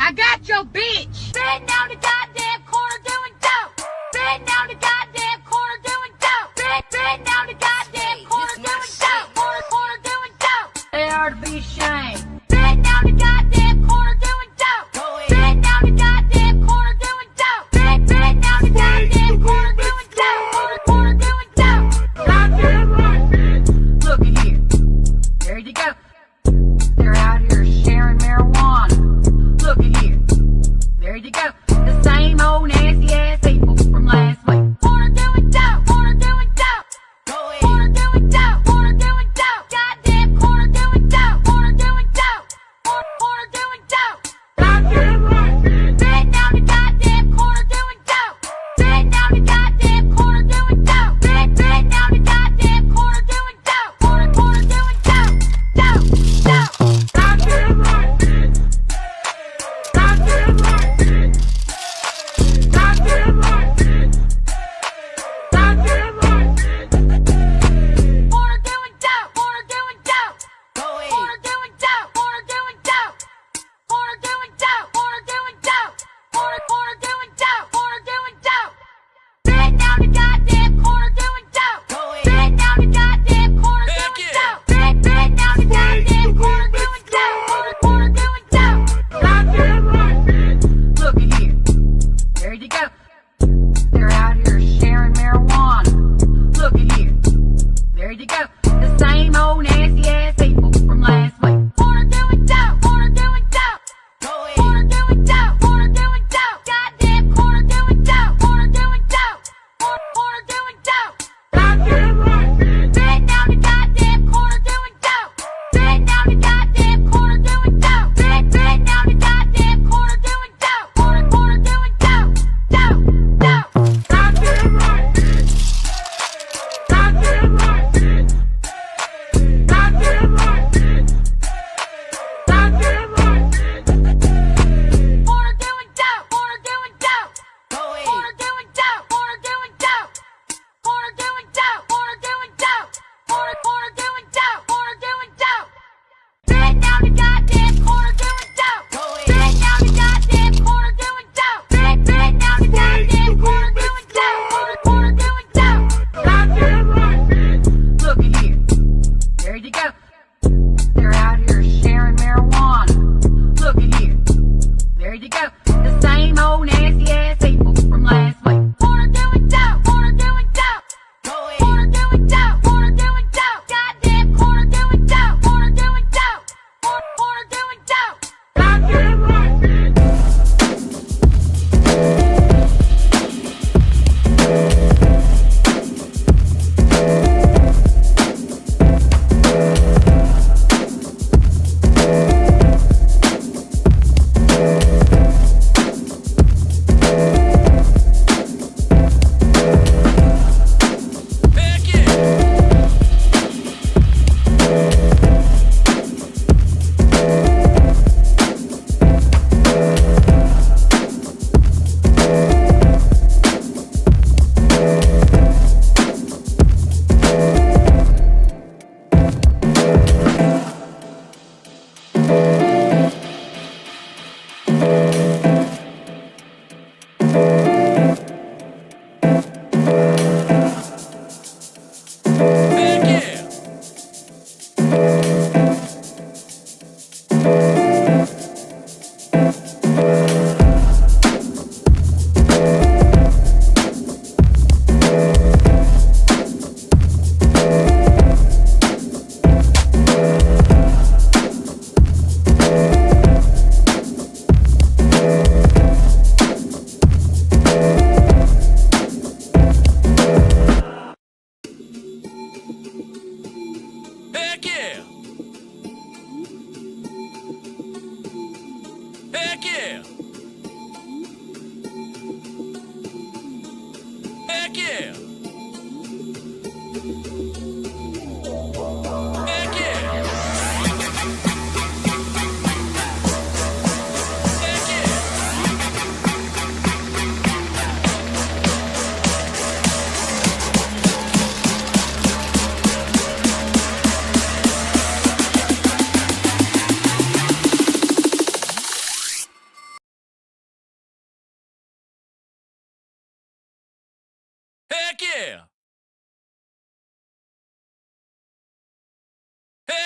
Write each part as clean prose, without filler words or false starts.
I got your bitch. Sitting down the goddamn corner doing dope. Sitting down the goddamn corner doing dope. Sitting down the goddamn corner doing dope. Corner doing dope. They are to be ashamed. Sitting down the goddamn corner doing dope. Sitting down the goddamn corner doing dope. Sitting down the goddamn corner doing dope. Corner doing dope. Goddamn right, bitch. Look at here. There you go. They're out here sharing marijuana. Look at here. There you go. The same old nasty ass people from last week. Corner doing dope. Corner doing dope. Corner doing dope. Corner doing dope. Goddamn corner doing dope. Corner doing dope. Corner doing dope. Goddamn right, bitch. Sitting down the goddamn corner doing dope. Sitting down the goddamn corner doing dope. Sitting down the goddamn corner doing dope. Corner doing dope. Dope. Dope. Goddamn right, bitch. Goddamn right, bitch. Goddamn right, bitch. Goddamn right, bitch. Corner doing dope. Corner doing dope. Corner doing dope. Corner doing dope. Corner doing dope. Corner doing dope. Corner doing dope. Corner doing dope. Sitting down the goddamn corner doing dope. Sitting down the goddamn corner doing dope. Sitting down the goddamn corner doing dope. Corner doing dope. Goddamn right, bitch. Look at here. There you go. They're out here sharing marijuana. Look at here. There you go. The same old nasty ass people from last week. Corner doing dope. Corner doing dope. Corner doing dope. Corner doing dope. Goddamn corner doing dope. Corner doing dope. Corner doing dope. Goddamn right, bitch. Sitting down the goddamn corner doing dope. Sitting down the goddamn corner doing dope. Sitting down the goddamn corner doing dope. Corner doing dope. Dope. Dope. Goddamn right, bitch. Goddamn right, bitch. Goddamn right, bitch. Goddamn right, bitch. Corner doing dope. Corner doing dope. Corner doing dope. Corner doing dope. Corner doing dope. Corner doing dope. Corner doing dope. Corner doing dope. Sitting down the goddamn corner doing dope. Sitting down the goddamn corner doing dope. Sitting down the goddamn corner doing dope. Corner doing dope. Goddamn right, bitch. Look at here. There you go. They're out here sharing marijuana. Look at here. There you go. The same old nasty ass people from last week. Corner doing dope. Corner doing dope. Corner doing dope. Corner doing dope. Goddamn corner doing dope. Corner doing dope. Corner doing dope. Goddamn right, bitch.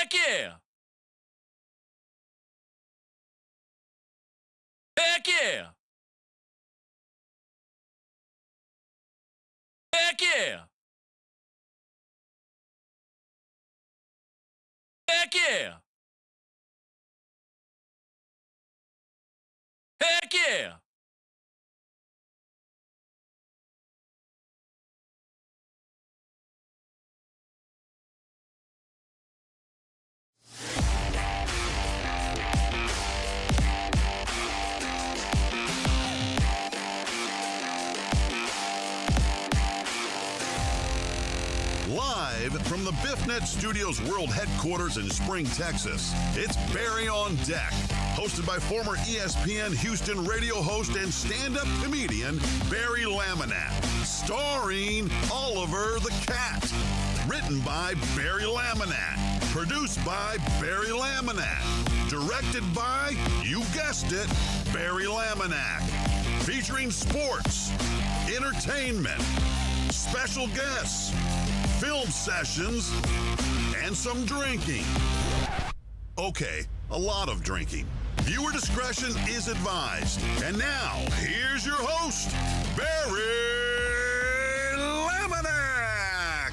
Heck yeah! Heck yeah! Heck yeah! Heck yeah! Heck yeah! Live from the BiffNet Studios World Headquarters in Spring, Texas, it's Barry on Deck, hosted by former ESPN Houston radio host and stand-up comedian Barry Laminack, starring Oliver the Cat, written by Barry Laminack, produced by Barry Laminack, directed by, you guessed it, Barry Laminack, featuring sports, entertainment, special guests, film sessions, and some drinking. Okay, a lot of drinking. Viewer discretion is advised. And now, here's your host, Barry Laminack.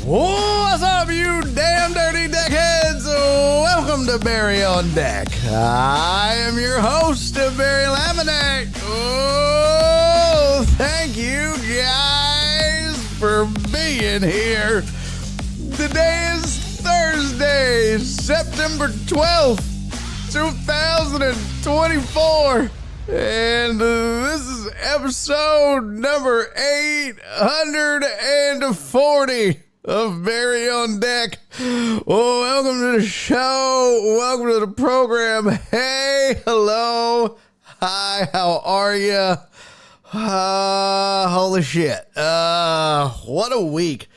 What's up, you damn dirty deckheads? Welcome to Barry on Deck. I am your host, Barry Laminack. Oh, thank you guys for being here. Today is Thursday, September 12th, 2024. And this is episode number 840 of Barry on Deck. Oh, welcome to the show. Welcome to the program. Hey, hello. Hi, how are you? Holy shit. What a week.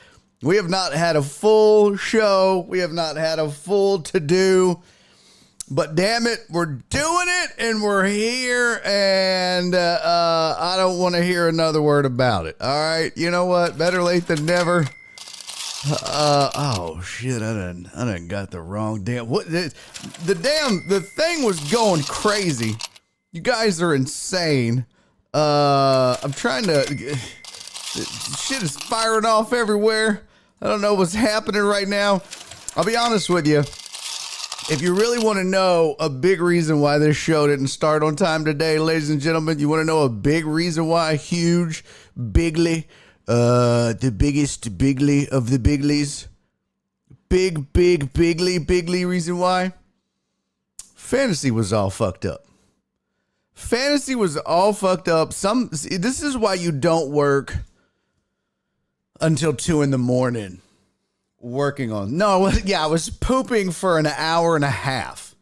We have not had a full show. We have not had a full to-do. But damn it, we're doing it and we're here, and I don't want to hear another word about it. All right, you know what? Better late than never. Oh shit, I done got the wrong damn. What the thing was going crazy. You guys are insane. I'm trying to. Shit is firing off everywhere. I don't know what's happening right now. I'll be honest with you. If you really want to know a big reason why this show didn't start on time today, ladies and gentlemen, you want to know a big reason why? Huge, bigly, the biggest bigly of the biglies. Bigly reason why? Fantasy was all fucked up. Fantasy was all fucked up. This is why you don't work until 2 a.m. working on. No, yeah, I was pooping for an hour and a half.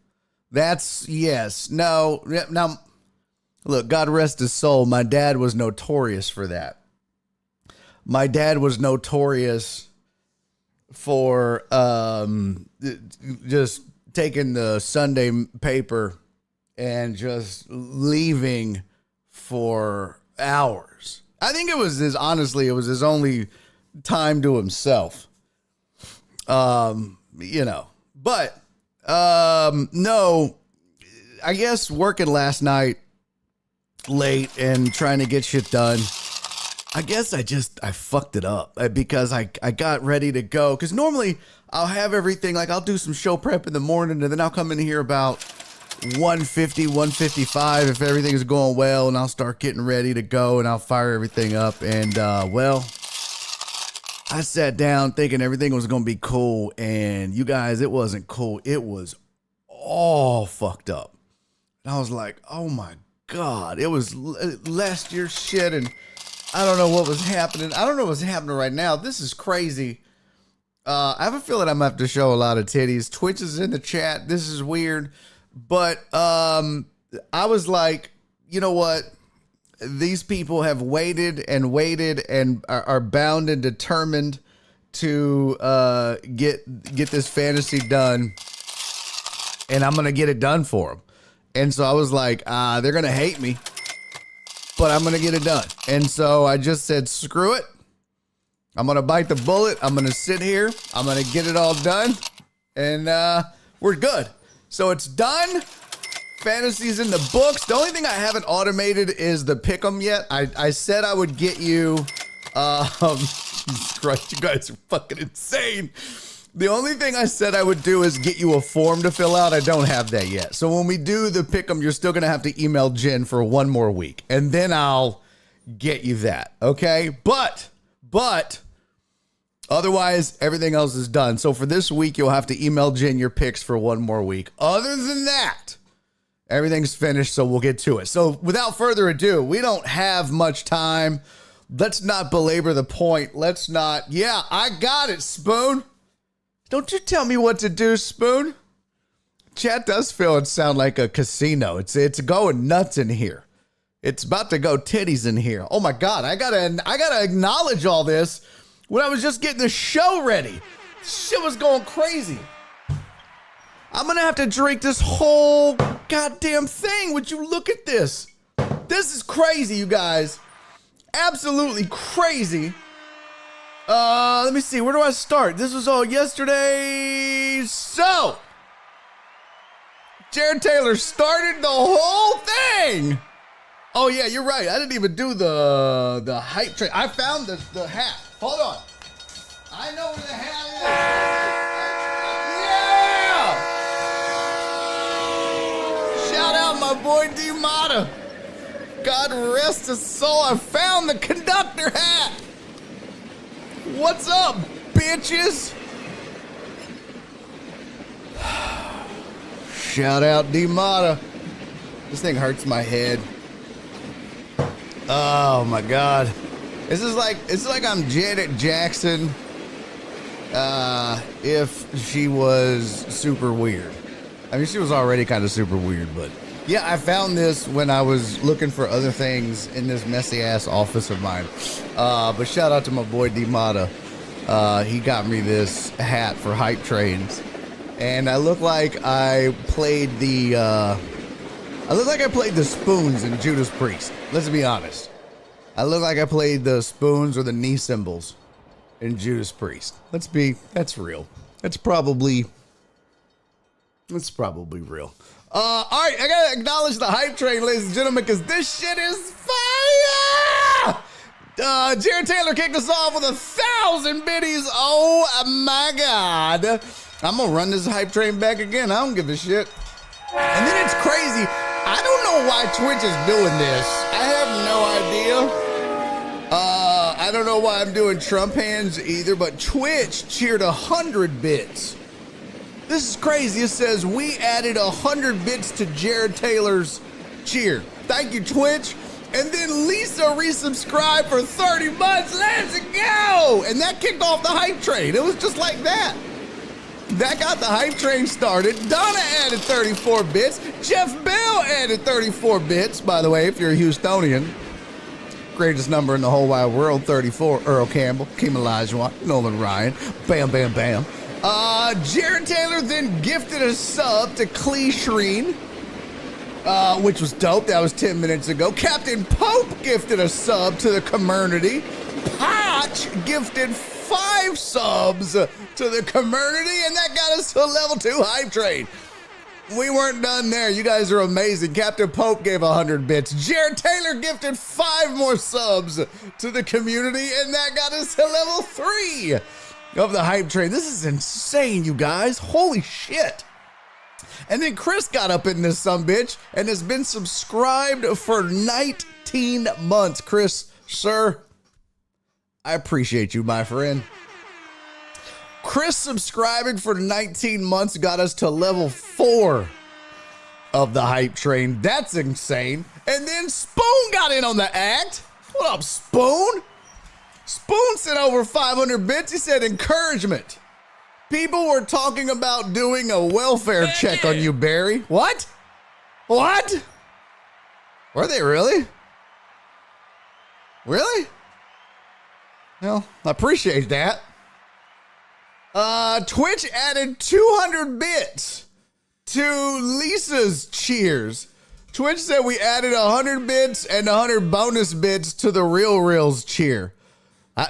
That's, yes. No, now, look, God rest his soul. My dad was notorious for that. My dad was notorious for just taking the Sunday paper and just leaving for hours. I think it was his only time to himself. No, I guess working last night late and trying to get shit done. I guess I fucked it up because I got ready to go. Cause normally I'll have everything, like I'll do some show prep in the morning and then I'll come in here about 1:50, 1:55 if everything is going well, and I'll start getting ready to go and I'll fire everything up. And I sat down thinking everything was going to be cool, and you guys, it wasn't cool. It was all fucked up. And I was like, oh my God, it was last year's shit, and I don't know what was happening. I don't know what's happening right now. This is crazy. I have a feeling I'm going to have to show a lot of titties. Twitch is in the chat. This is weird. But I was like, you know what? These people have waited and are bound and determined to get this fantasy done, and I'm gonna get it done for them. And so I was like, they're gonna hate me, but I'm gonna get it done. And so I just said, screw it. I'm gonna bite the bullet. I'm gonna sit here. I'm gonna get it all done, And we're good. So it's done. Fantasy's in the books. The only thing I haven't automated is the pick'em yet. I said I would get you. Jesus Christ, you guys are fucking insane. The only thing I said I would do is get you a form to fill out. I don't have that yet. So when we do the pick'em, you're still gonna have to email Jen for one more week, and then I'll get you that. Okay, but otherwise, everything else is done. So for this week, you'll have to email Jen your picks for one more week. Other than that, everything's finished, so we'll get to it. So without further ado, we don't have much time. Let's not belabor the point. Let's not. Yeah, I got it, Spoon. Don't you tell me what to do, Spoon. Chat does feel and sound like a casino. It's going nuts in here. It's about to go titties in here. Oh my God, I gotta acknowledge all this when I was just getting the show ready. Shit was going crazy. I'm gonna have to drink this whole goddamn thing. Would you look at this? This is crazy, you guys. Absolutely crazy. Let me see. Where do I start? This was all yesterday. So, Jared Taylor started the whole thing. Oh yeah, you're right. I didn't even do the hype train. I found the hat. Hold on. I know where the hat is. Yeah! Shout out my boy D Mata. God rest his soul. I found the conductor hat. What's up, bitches? Shout out D Mata. This thing hurts my head. Oh my God. It's like I'm Janet Jackson if she was super weird. I mean, she was already kind of super weird, but yeah, I found this when I was looking for other things in this messy ass office of mine. But shout out to my boy D Mata. He got me this hat for hype trains, and I look like I played the spoons in Judas Priest. Let's be honest. I look like I played the spoons or the knee cymbals in Judas Priest. That's real. That's probably real. All right, I gotta acknowledge the hype train, ladies and gentlemen, because this shit is fire! Jared Taylor kicked us off with 1,000 biddies. Oh my God. I'm gonna run this hype train back again. I don't give a shit. And then it's crazy. I don't know why Twitch is doing this. I have no idea. I don't know why I'm doing Trump hands either, but Twitch cheered 100 bits. This is crazy. It says we added 100 bits to Jared Taylor's cheer. Thank you, Twitch. And then Lisa resubscribed for 30 months. Let's go! And that kicked off the hype train. It was just like that. That got the hype train started. Donna added 34 bits. Jeff Bell added 34 bits. By the way, if you're a Houstonian, greatest number in the whole wide world, 34. Earl Campbell, Kim Elijah, Nolan Ryan. Bam, bam, bam. Jared Taylor then gifted a sub to Clee Shreen, which was dope. That was 10 minutes ago. Captain Pope gifted a sub to the community. Potch gifted 5 subs to the community, and that got us to a level 2 hype train. We weren't done there. You guys are amazing. Captain Pope gave 100 bits. Jared Taylor gifted 5 more subs to the community, and that got us to level 3 of the hype train. This is insane, you guys. Holy shit. And then Chris got up in this sumbitch and has been subscribed for 19 months. Chris, sir, I appreciate you, my friend. Chris subscribing for 19 months got us to level 4 of the hype train. That's insane. And then Spoon got in on the act. What up, Spoon? Spoon sent over 500 bits. He said encouragement. People were talking about doing a welfare check on you, Barry. What? What? Were they really? Really? Well, I appreciate that. Twitch added 200 bits to Lisa's cheers. Twitch said we added 100 bits and 100 bonus bits to the Real Reels cheer.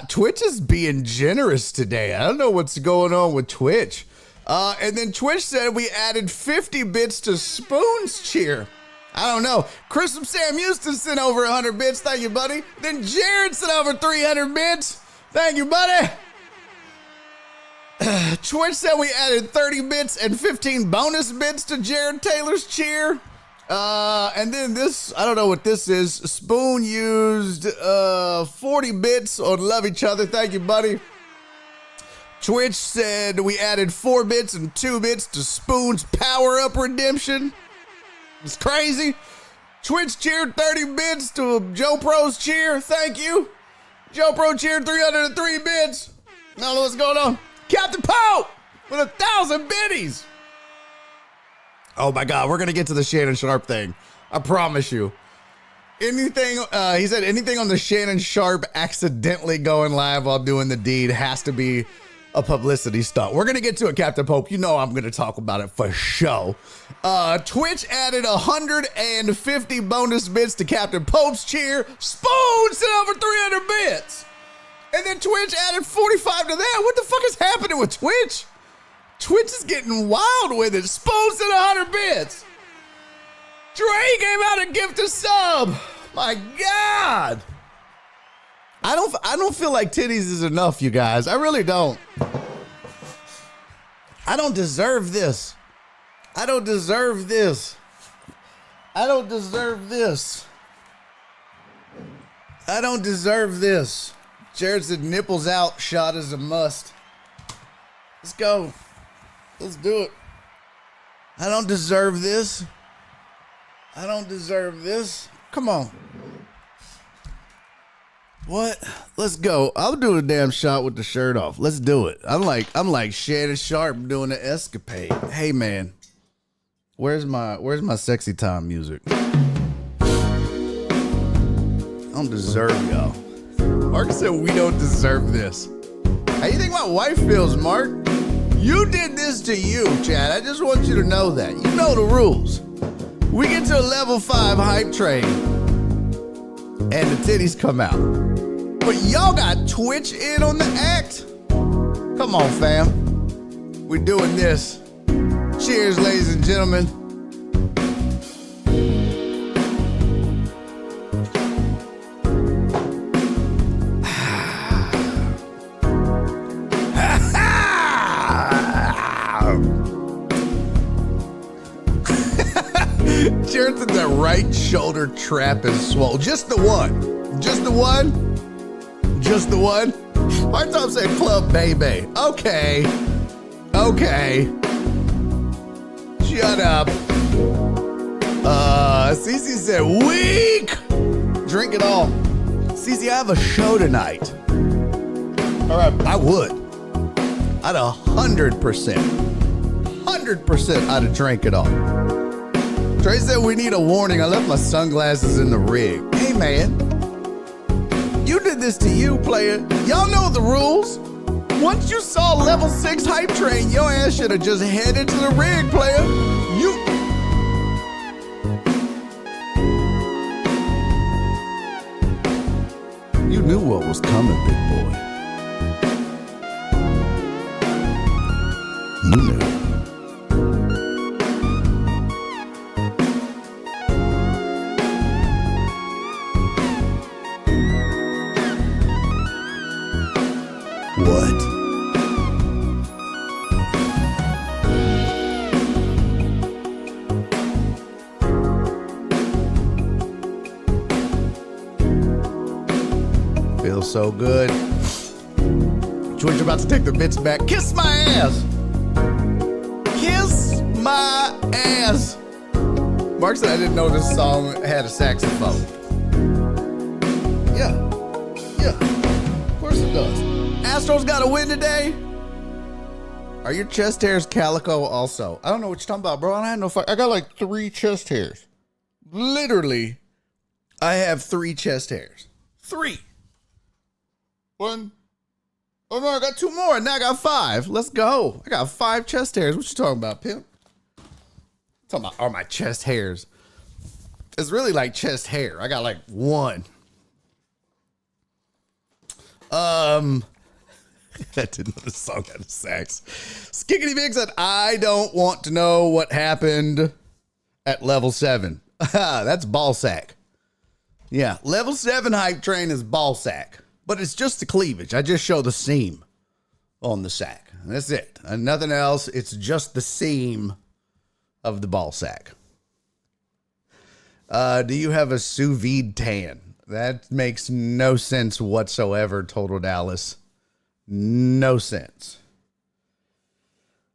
Twitch is being generous today. I don't know what's going on with Twitch. And then Twitch said we added 50 bits to Spoon's cheer. I don't know. Chris from Sam Houston sent over 100 bits. Thank you, buddy. Then Jared sent over 300 bits. Thank you, buddy. Twitch said we added 30 bits and 15 bonus bits to Jared Taylor's cheer. And then this, I don't know what this is. Spoon used 40 bits on Love Each Other. Thank you, buddy. Twitch said we added 4 bits and 2 bits to Spoon's Power Up Redemption. It's crazy. Twitch cheered 30 bits to Joe Pro's cheer. Thank you. Joe Pro cheered 303 bits. I don't know what's going on. Captain Poe with 1,000 biddies. Oh my God, we're gonna get to the Shannon Sharp thing. I promise you. Anything, he said anything on the Shannon Sharp accidentally going live while doing the deed has to be a publicity stunt. We're gonna get to it, Captain Pope. You know I'm gonna talk about it for sure. Twitch added 150 bonus bits to Captain Pope's cheer. Spoon sent over 300 bits. And then Twitch added 45 to that. What the fuck is happening with Twitch? Twitch is getting wild with it. Spoon sent 100 bits. Dre gave out a gift of sub. My God. I don't feel like titties is enough, you guys. I really don't. I don't deserve this. I don't deserve this. I don't deserve this. I don't deserve this. Jared said nipples out, shot is a must. Let's go. Let's do it. I don't deserve this. I don't deserve this. Come on. What? Let's go. I'll do a damn shot with the shirt off. Let's do it. I'm like Shannon Sharp doing an escapade. Hey man, where's my sexy time music? I don't deserve y'all. Mark said we don't deserve this. How you think my wife feels, Mark? You did this to you, Chad. I just want you to know that. You know the rules. We get to a level 5 hype train and the titties come out. But y'all got Twitch in on the act? Come on, fam. We're doing this. Cheers, ladies and gentlemen. Jared said the right shoulder trap is swole. Just the one. Just the one. Just the one. Hard Top said club baby. Okay. Okay. Shut up. Cece said weak. Drink it all. Cece, I have a show tonight. All right, I would. I'd 100%. 100% I'd have drank it all. Trey said we need a warning. I left my sunglasses in the rig. Hey, man. You did this to you, player. Y'all know the rules. Once you saw level 6 hype train, your ass should have just headed to the rig, player. You knew what was coming, big boy. You knew. What? Feels so good. George about to take the bits back. Kiss my ass. Kiss my ass. Mark said I didn't know this song had a saxophone. Yeah. Yeah. Of course it does. Astros got a win today. Are your chest hairs calico also? I don't know what you're talking about, bro. I had no fuck. I got like 3 chest hairs. Literally, I have 3 chest hairs. 3. 1. Oh no, I got 2 more. Now I got 5. Let's go. I got 5 chest hairs. What you talking about, pimp? Talking about are my chest hairs. It's really like chest hair. I got like 1. I didn't know the song had a sax. Skickity Big said, I don't want to know what happened at level 7. That's ball sack. Yeah, level 7 hype train is ball sack. But it's just the cleavage. I just show the seam on the sack. That's it. And nothing else. It's just the seam of the ball sack. Do you have a sous vide tan? That makes no sense whatsoever, Total Dallas. No sense.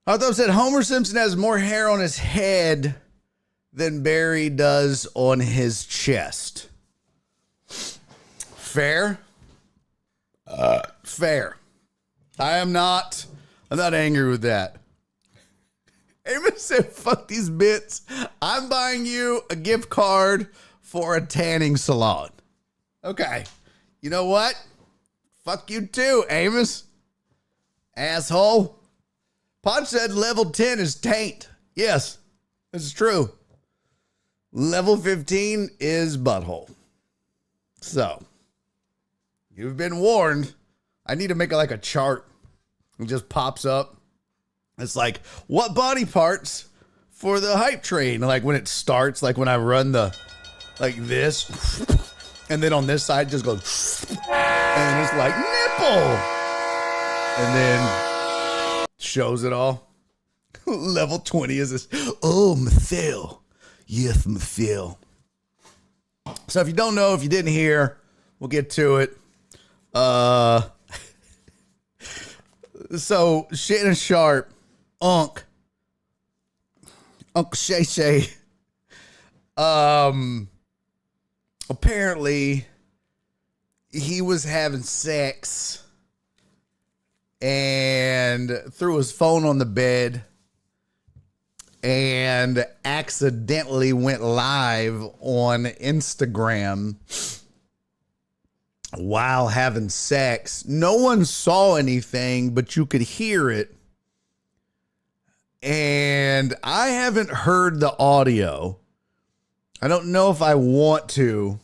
Arthur said Homer Simpson has more hair on his head than Barry does on his chest. Fair? Fair. I'm not angry with that. Amos said, fuck these bits. I'm buying you a gift card for a tanning salon. Okay. You know what? Fuck you too, Amos. Asshole. Pod said level 10 is taint. Yes, this is true. Level 15 is butthole. So, you've been warned. I need to make like a chart. It just pops up. It's like, what body parts for the hype train? Like when it starts, like when I run like this, and then on this side just goes, and it's like nipple, and then shows it all. Level 20 is this. Oh, Mathil. Yes, Mathil. So if you don't know, if you didn't hear, we'll get to it. So Shannon Sharp, Uncle ShayShay, apparently he was having sex and threw his phone on the bed and accidentally went live on Instagram while having sex. No one saw anything, but you could hear it. And I haven't heard the audio. I don't know if I want to,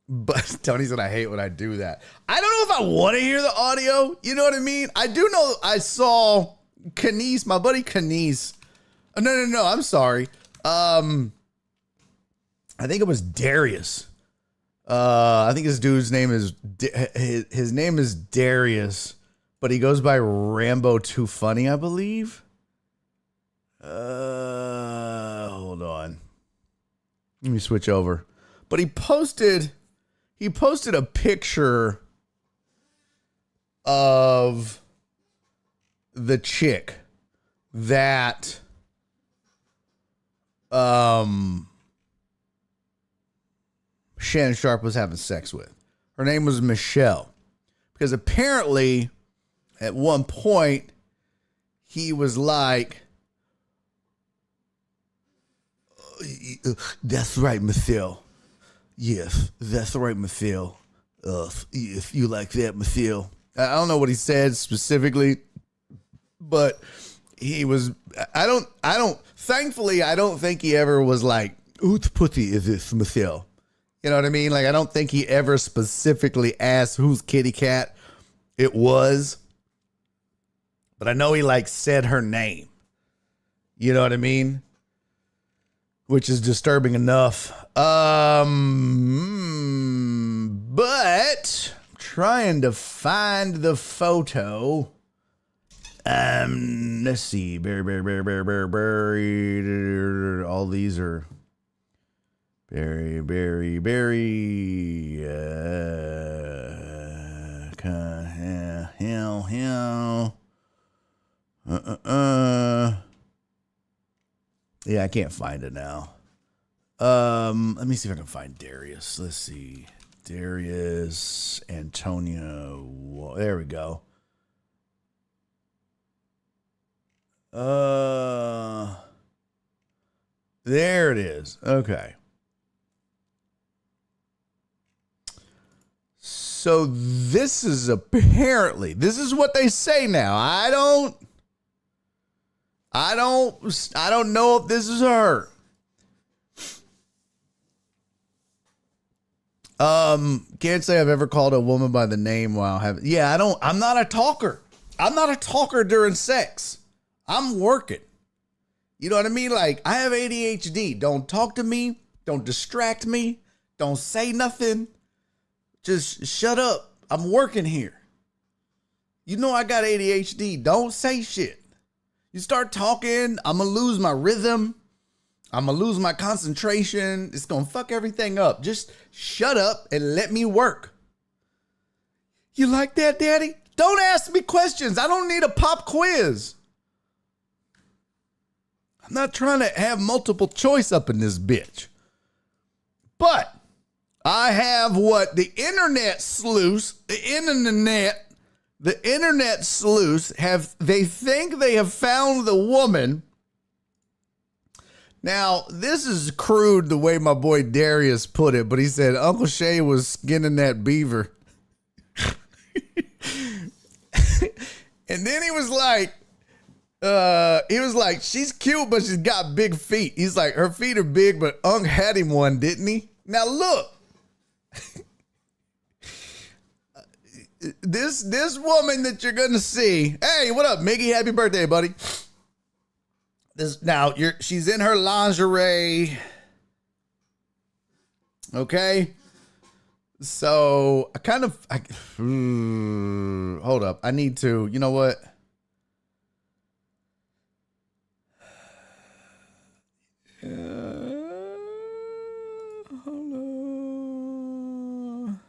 but Tony said I hate when I do that. I don't know if I want to hear the audio. You know what I mean? I do know I saw Kanice, my buddy Kanice. Oh, no. I'm sorry. I think it was Darius. I think his dude's name is, his name is Darius, but he goes by Rambo Too Funny, I believe. Hold on. Let me switch over. But he posted a picture of the chick that Shannon Sharp was having sex with. Her name was Michelle. Because apparently at one point he was like, that's right, Mathil. Yes, that's right, Mathil. If you like that, Mathil. I don't know what he said specifically, but he was, thankfully, I don't think he ever was like, whose pussy is this, Mathil? You know what I mean? Like, I don't think he ever specifically asked whose kitty cat it was, but I know he like said her name. You know what I mean? Which is disturbing enough. But I'm trying to find the photo. Let's see. Barry. All these are Barry. Yeah, I can't find it now. Let me see if I can find Darius. Let's see. Darius Antonio. There we go. There it is. Okay. So this is apparently, this is what they say now. I don't know if this is her. Can't say I've ever called a woman by the name while having, I'm not a talker. I'm not a talker during sex. I'm working. You know what I mean? Like, I have ADHD. Don't talk to me. Don't distract me. Don't say nothing. Just shut up. I'm working here. You know I got ADHD. Don't say shit. You start talking, I'm going to lose my rhythm. I'm going to lose my concentration. It's going to fuck everything up. Just shut up and let me work. You like that, Daddy? Don't ask me questions. I don't need a pop quiz. I'm not trying to have multiple choice up in this bitch. But I have what the internet sleuths, the internet sleuths they think they have found the woman. Now, this is crude the way my boy Darius put it, but he said Uncle Shay was skinning that beaver. And then he was like, she's cute, but she's got big feet. He's like, her feet are big, but Unc had him one, didn't he? Now look, this woman that you're gonna see. Hey, what up, Miggy? Happy birthday, buddy. She's in her lingerie. Okay. So hold up. I need to, you know what? Hold on.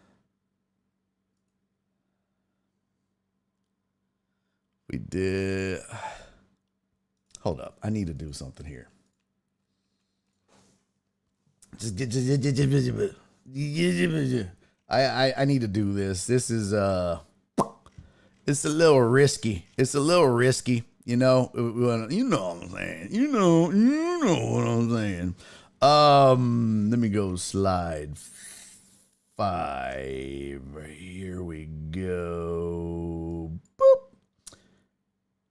We did. Hold up. I need to do something here. I need to do this. This is it's a little risky. It's a little risky, you know. You know what I'm saying. You know what I'm saying. Let me go slide 5. Here we go. Boop.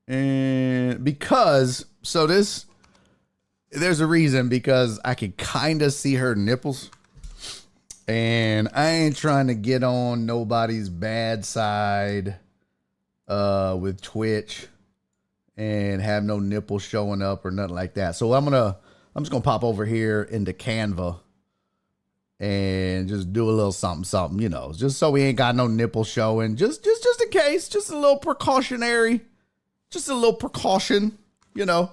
And because there's a reason, because I can kind of see her nipples. And I ain't trying to get on nobody's bad side with Twitch and have no nipples showing up or nothing like that. So I'm just gonna pop over here into Canva and just do a little something, you know, just so we ain't got no nipples showing. Just in case, just a little precautionary, just a little precaution, you know,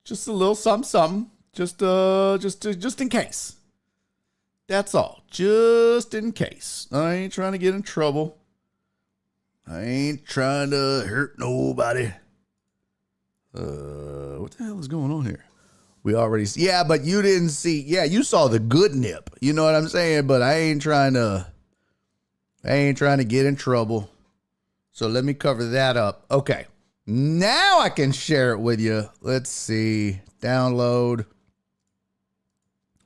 just a little something, just in case. That's all. Just in case. I ain't trying to get in trouble. I ain't trying to hurt nobody. What the hell is going on here? We already see. Yeah, but you didn't see. Yeah, you saw the good nip. You know what I'm saying? But I ain't trying to get in trouble. So let me cover that up. Okay. Now I can share it with you. Let's see. Download.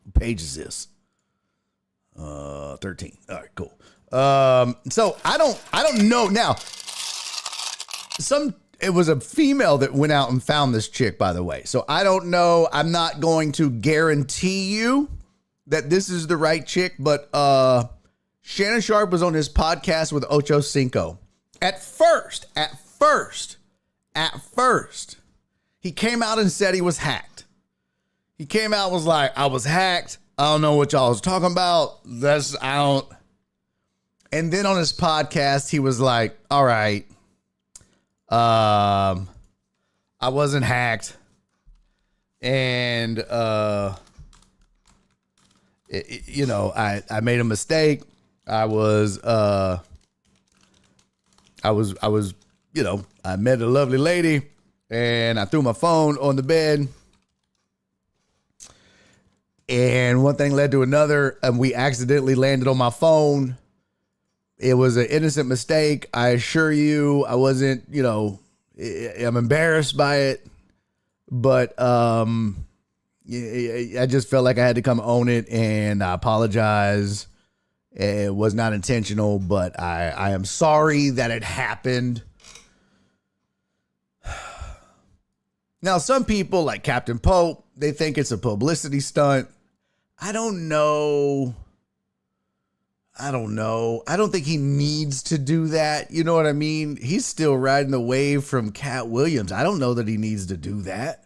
What page is this? 13. All right, cool. So I don't know now. It was a female that went out and found this chick, by the way. So I don't know. I'm not going to guarantee you that this is the right chick, but Shannon Sharp was on his podcast with Ocho Cinco. At first, he came out and said he was hacked. He came out and was like, I was hacked. I don't know what y'all was talking about. And then on his podcast, he was like, all right, I wasn't hacked. And, you know, I made a mistake. I was, you know, I met a lovely lady and I threw my phone on the bed. And one thing led to another, and we accidentally landed on my phone. It was an innocent mistake. I assure you, I wasn't, you know, I'm embarrassed by it. But I just felt like I had to come own it, and I apologize. It was not intentional, but I am sorry that it happened. Now, some people, like Captain Pope, they think it's a publicity stunt. I don't know I don't know. I don't think he needs to do that. You know what I mean? He's still riding the wave from Cat Williams. I don't know that he needs to do that.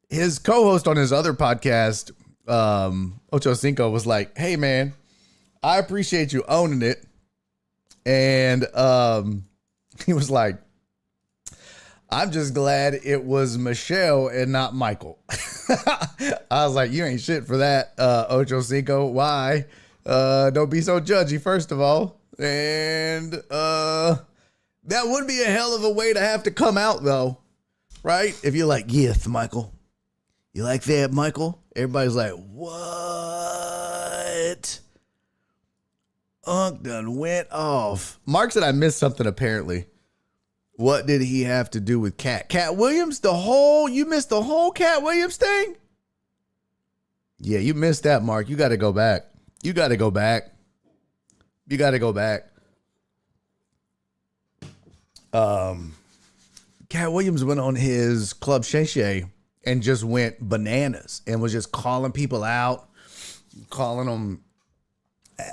His co-host on his other podcast, Ocho Cinco, was like, "Hey man, I appreciate you owning it." And he was like, "I'm just glad it was Michelle and not Michael." I was like, "You ain't shit for that, Ocho Cinco. Why? Don't be so judgy, first of all. And that would be a hell of a way to have to come out, though, right? If you're like, yes, Michael. You like that, Michael?" Everybody's like, what? Unk done went off. Mark said I missed something, apparently. What did he have to do with Cat Williams? You missed the whole Cat Williams thing? Yeah, you missed that, Mark. You got to go back. You got to go back. Cat Williams went on his Club ShayShay and just went bananas and was just calling people out, calling them,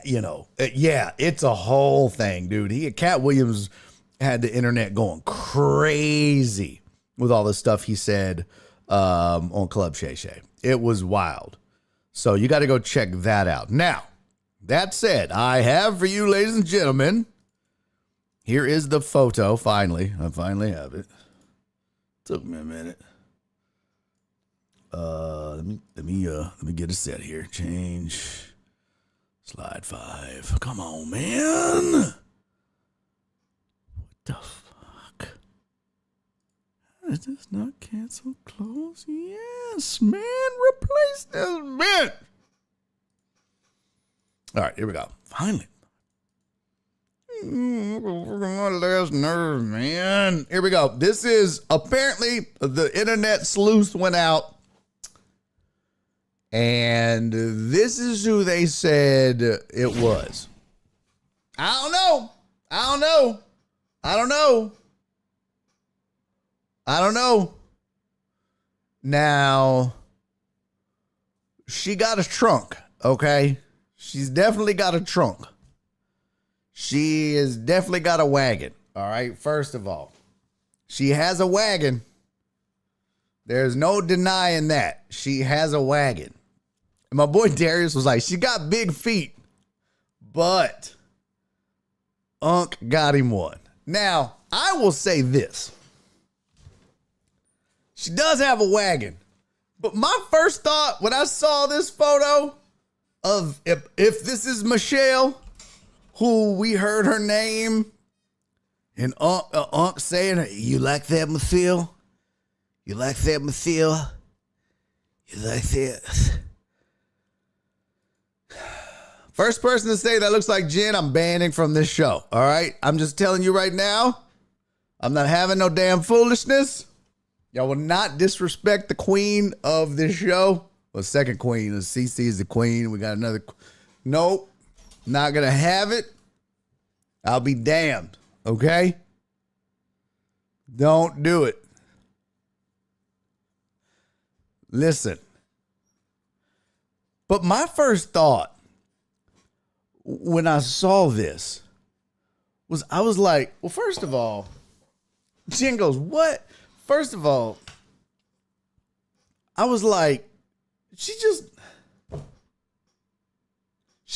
yeah, it's a whole thing, dude. Cat Williams had the internet going crazy with all the stuff he said on Club ShayShay. It was wild. So you got to go check that out. Now, that said, I have for you, ladies and gentlemen, here is the photo. Finally, I finally have it. Took me a minute. Let me get it set here. Change slide 5. Come on, man. What the fuck? How is this not cancel close? Yes, man. Replace this bitch. All right, here we go. Finally. My last nerve, man. Here we go. This is apparently the internet sleuth went out. And this is who they said it was. I don't know. Now, she got a trunk, okay? She's definitely got a trunk. She has definitely got a wagon, all right? First of all, she has a wagon. There's no denying that. She has a wagon. And my boy Darius was like, she got big feet, but Unc got him one. Now, I will say this. She does have a wagon. But my first thought when I saw this photo of if this is Michelle, who we heard her name, and Unc saying, "You like that, Michelle? You like that, Michelle? You like that?" First person to say that looks like Jen, I'm banning from this show. All right? I'm just telling you right now, I'm not having no damn foolishness. Y'all will not disrespect the queen of this show. Well, second queen. CC is the queen. We got another. Nope. Not going to have it. I'll be damned. Okay? Don't do it. Listen. But my first thought when I saw this was, I was like, well, first of all, Jen goes, what? First of all, I was like, she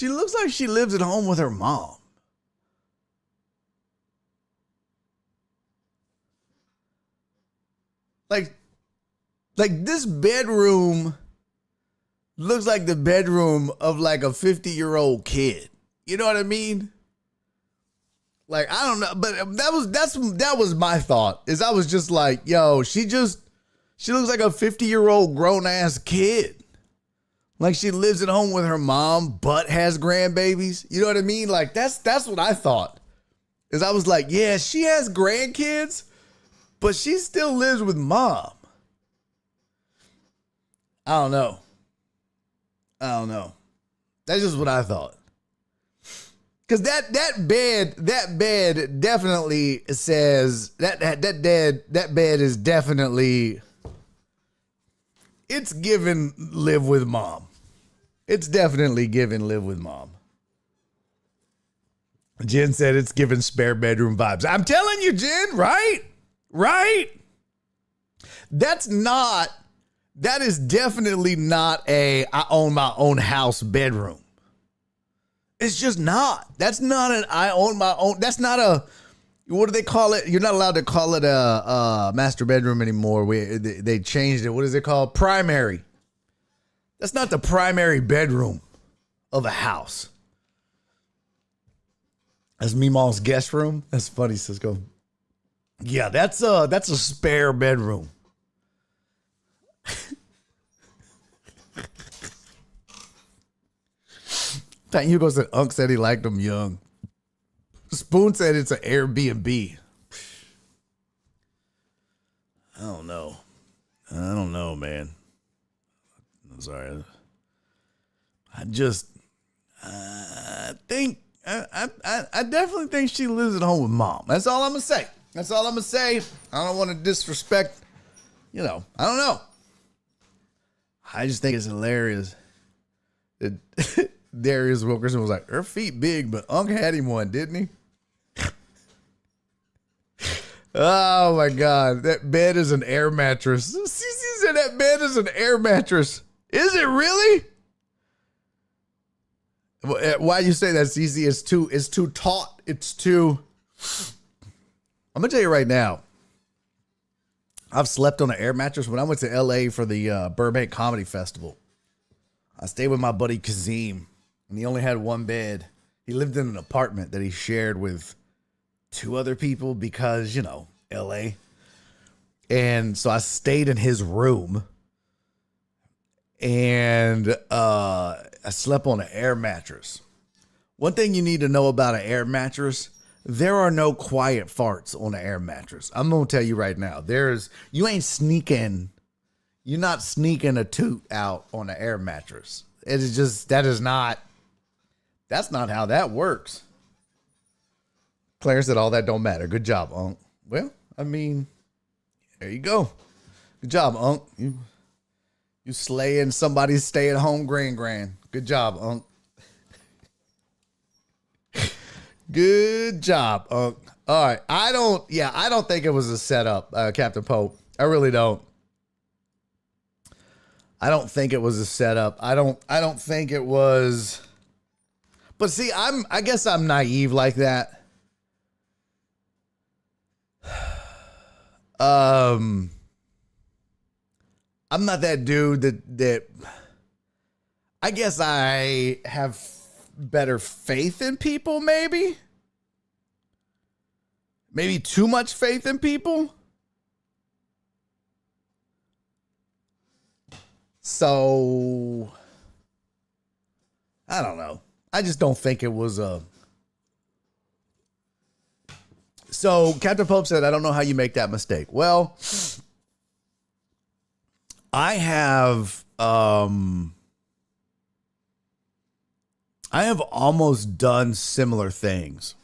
looks like she lives at home with her mom. Like this bedroom looks like the bedroom of like a 50-year-old kid. You know what I mean? Like, I don't know, but that was my thought. Is I was just like, yo, she looks like a 50-year-old grown-ass kid. Like she lives at home with her mom, but has grandbabies. You know what I mean? Like that's what I thought. Is I was like, yeah, she has grandkids, but she still lives with mom. I don't know. That's just what I thought. Cause that bed definitely says that bed is definitely, it's given live with mom. It's definitely giving live with mom. Jen said it's giving spare bedroom vibes. I'm telling you, Jen, right? Right? That is definitely not a I own my own house bedroom. It's just not. That's not an I own my own. That's not a, what do they call it? You're not allowed to call it a master bedroom anymore. They changed it. What is it called? Primary. That's not the primary bedroom of a house. That's Meemaw's guest room. That's funny, Cisco. Yeah, that's a spare bedroom. Hugo said Unc said he liked them young. Spoon said it's an Airbnb. I don't know, man. I'm sorry. I definitely think she lives at home with mom. That's all I'm gonna say. I don't want to disrespect, I don't know. I just think it's hilarious that Darius Wilkerson was like, her feet big, but Unc had him one, didn't he? Oh my God. That bed is an air mattress. Cece said that bed is an air mattress. Is it really? Why you say that, Cece? It's too taut. I'm gonna tell you right now. I've slept on an air mattress when I went to LA for the Burbank Comedy Festival. I stayed with my buddy Kazim, and he only had one bed. He lived in an apartment that he shared with two other people because, LA. And so I stayed in his room, and I slept on an air mattress. One thing you need to know about an air mattress, there are no quiet farts on an air mattress. I'm going to tell you right now. You're not sneaking a toot out on an air mattress. It is just, that's not how that works. Claire said all that don't matter. Good job, Unc. Well, I mean, there you go. Good job, Unc. You slaying somebody's stay-at-home grand. Good job, Unc. Good job, Unc. All right. I don't think it was a setup, Captain Pope. I really don't. I don't think it was a setup. I don't think it was. But see, I guess I'm naive like that. I'm not that dude that I guess I have better faith in people, maybe too much faith in people. So I don't know. I just don't think it was a. So Captain Pope said, I don't know how you make that mistake. Well, I have almost done similar things.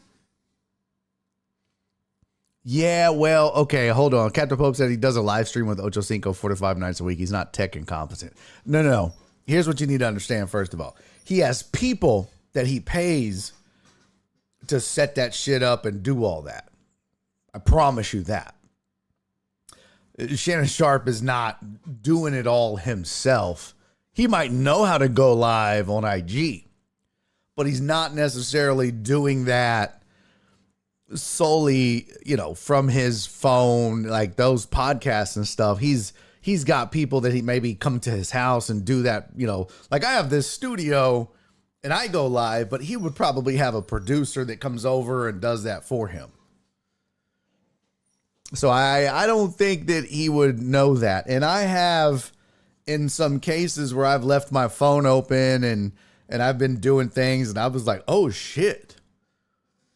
Yeah, well, okay, hold on. Captain Pope said he does a live stream with Ocho Cinco 4 to 5 nights a week. He's not tech incompetent. No. Here's what you need to understand, first of all. He has people that he pays to set that shit up and do all that. I promise you that. Shannon Sharp is not doing it all himself. He might know how to go live on IG, but he's not necessarily doing that solely, from his phone, like those podcasts and stuff. He's got people that he maybe come to his house and do that, like I have this studio and I go live, but he would probably have a producer that comes over and does that for him. So I don't think that he would know that. And I have in some cases where I've left my phone open and I've been doing things and I was like, oh shit.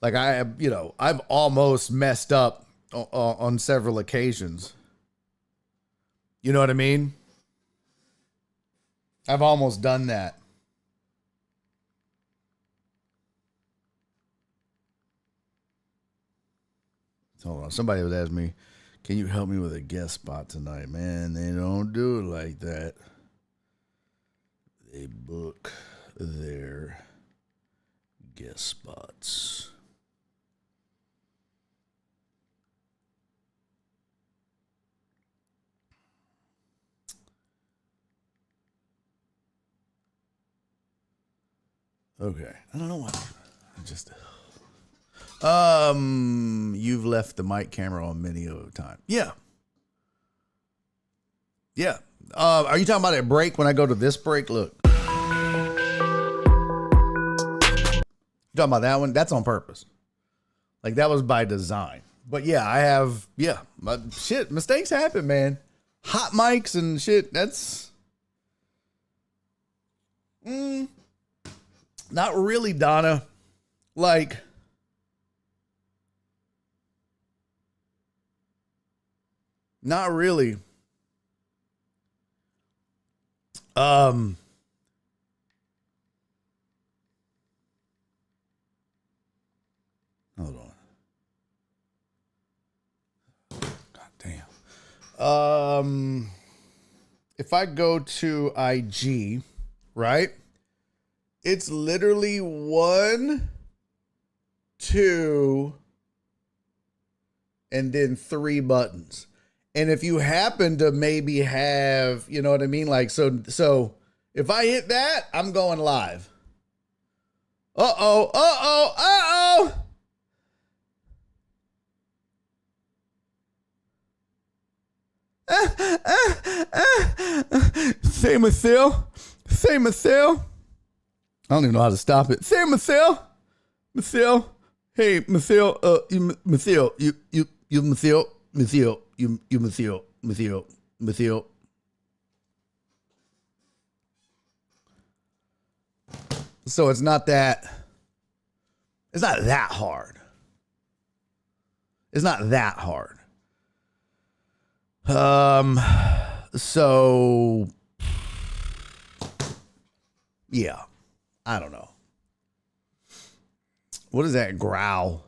Like I've almost messed up on several occasions. You know what I mean? I've almost done that. Hold on. Somebody was asking me, can you help me with a guest spot tonight? Man, they don't do it like that. They book their guest spots. Okay. I don't know why. You've left the mic camera on many of the time. Yeah. Yeah. Are you talking about that break when I go to this break? Look. You talking about that one? That's on purpose. Like that was by design. But yeah, I have, shit, mistakes happen, man. Hot mics and shit, that's not really, Donna. Like, not really. Hold on. God damn. If I go to IG, right? It's literally 1, 2, and then 3 buttons. And if you happen to maybe have, you know what I mean? Like, so if I hit that, I'm going live. Uh-oh. Say Marcel. I don't even know how to stop it. Say Marcel. Hey, Marcel, Marcel, you Marcel. So it's not that hard. So yeah, I don't know. What is that growl?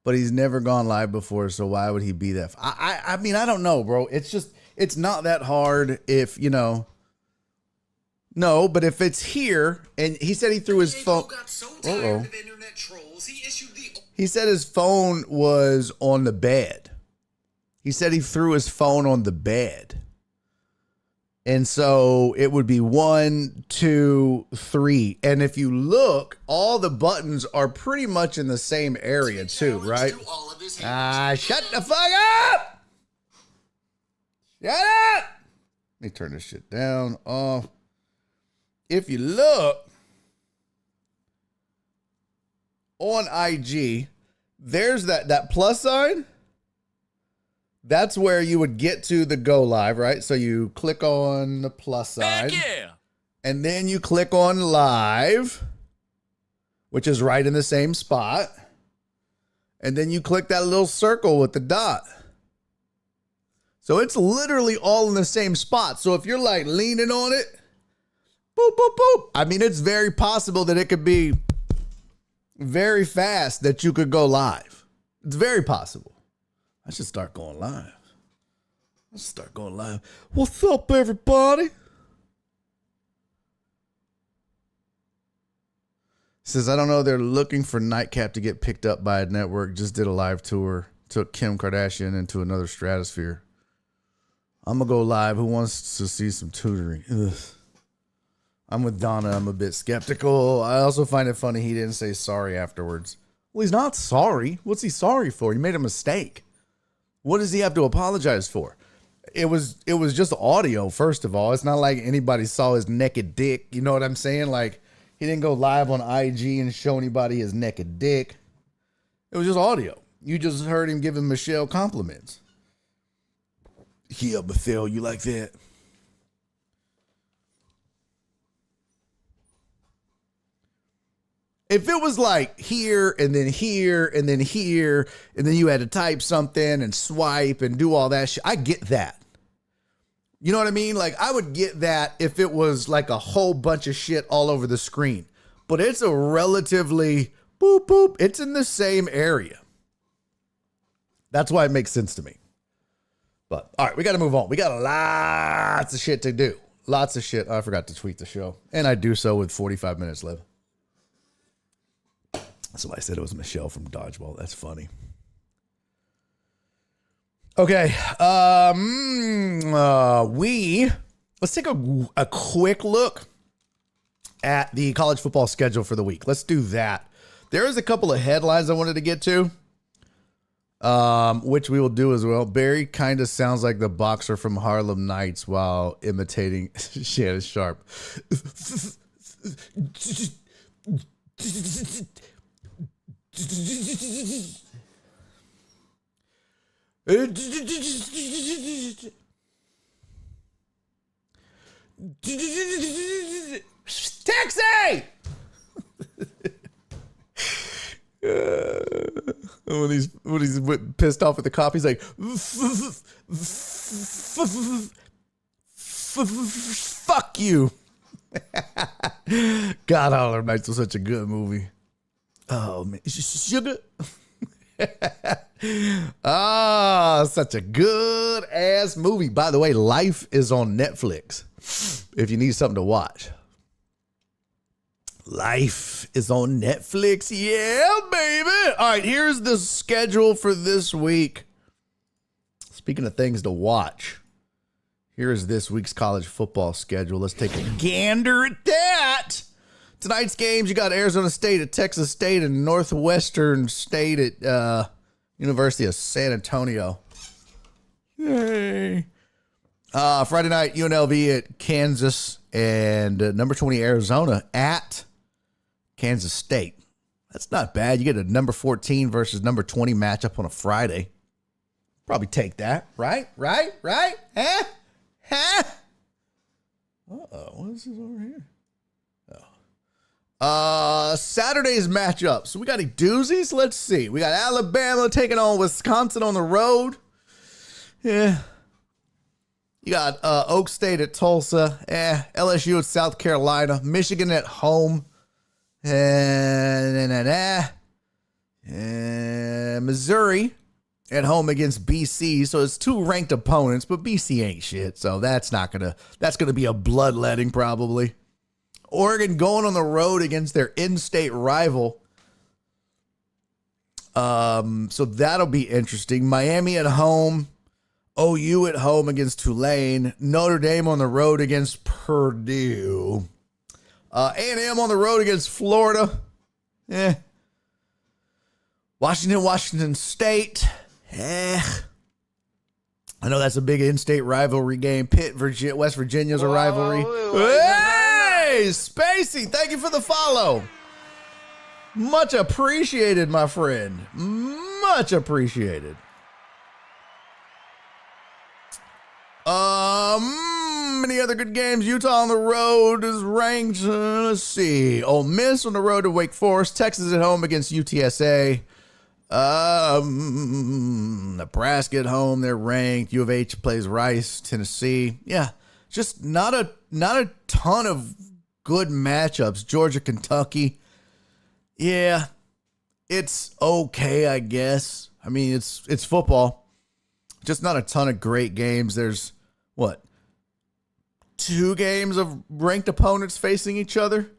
But he's never gone live before, so why would he be that? I mean, I don't know, bro. It's not that hard if, you know. No, but if it's here, and he said he threw his phone. He said his phone was on the bed. He said he threw his phone on the bed. And so it would be 1, 2, 3. And if you look, all the buttons are pretty much in the same area too, right? Shut the fuck up! Shut up! Let me turn this shit down, off. If you look on IG, there's that plus sign. That's where you would get to the go live, right? So you click on the plus sign. Yeah. And then you click on live, which is right in the same spot. And then you click that little circle with the dot. So it's literally all in the same spot. So if you're like leaning on it, boop, boop, boop. I mean, it's very possible that it could be very fast that you could go live. It's very possible. I should start going live. What's up, everybody? Says, I don't know. They're looking for Nightcap to get picked up by a network. Just did a live tour. Took Kim Kardashian into another stratosphere. I'm going to go live. Who wants to see some tutoring? Ugh. I'm with Donna. I'm a bit skeptical. I also find it funny he didn't say sorry afterwards. Well, he's not sorry. What's he sorry for? He made a mistake. What does he have to apologize for? It was just audio, first of all. It's not like anybody saw his naked dick. You know what I'm saying? Like, he didn't go live on IG and show anybody his naked dick. It was just audio. You just heard him giving Michelle compliments. Yeah, Bethel, you like that? If it was like here and then here and then here, and then you had to type something and swipe and do all that shit, I get that. You know what I mean? Like, I would get that if it was like a whole bunch of shit all over the screen. But it's a relatively boop, boop. It's in the same area. That's why it makes sense to me. But, all right, we got to move on. We got lots of shit to do. Lots of shit. I forgot to tweet the show. And I do so with 45 minutes left. Somebody said it was Michelle from Dodgeball. That's funny. Okay. Let's take a quick look at the college football schedule for the week. Let's do that. There is a couple of headlines I wanted to get to, which we will do as well. Barry kind of sounds like the boxer from Harlem Nights while imitating Shannon Sharp. Taxi! When he's pissed off at the cop, he's like, fuck you. God, Harlem Nights was such a good movie. Oh, man. Sugar. Such a good ass movie. By the way, Life is on Netflix if you need something to watch. Life is on Netflix. Yeah, baby. All right, here's the schedule for this week. Speaking of things to watch, here is this week's college football schedule. Let's take a gander at that. Tonight's games, you got Arizona State at Texas State and Northwestern State at University of San Antonio. Yay. Friday night, UNLV at Kansas and number 20 Arizona at Kansas State. That's not bad. You get a number 14 versus number 20 matchup on a Friday. Probably take that, right? Huh? Uh-oh, what is this over here? Saturday's matchup. So we got any doozies? Let's see. We got Alabama taking on Wisconsin on the road. Yeah. You got Oak State at Tulsa. LSU at South Carolina. Michigan at home. And Missouri at home against BC. So it's two ranked opponents, but BC ain't shit. So that's gonna be a bloodletting probably. Oregon going on the road against their in-state rival. So that'll be interesting. Miami at home. OU at home against Tulane. Notre Dame on the road against Purdue. A&M on the road against Florida. Washington State. I know that's a big in-state rivalry game. Pitt, West Virginia's a rivalry. Hey, Spacey, thank you for the follow. Much appreciated, my friend. Much appreciated. Any other good games? Utah on the road is ranked. Let's see. Ole Miss on the road to Wake Forest. Texas at home against UTSA. Nebraska at home. They're ranked. U of H plays Rice. Tennessee. Yeah, just not a ton of good matchups. Georgia, Kentucky. Yeah, it's okay, I guess. I mean, it's football. Just not a ton of great games. There's, 2 games of ranked opponents facing each other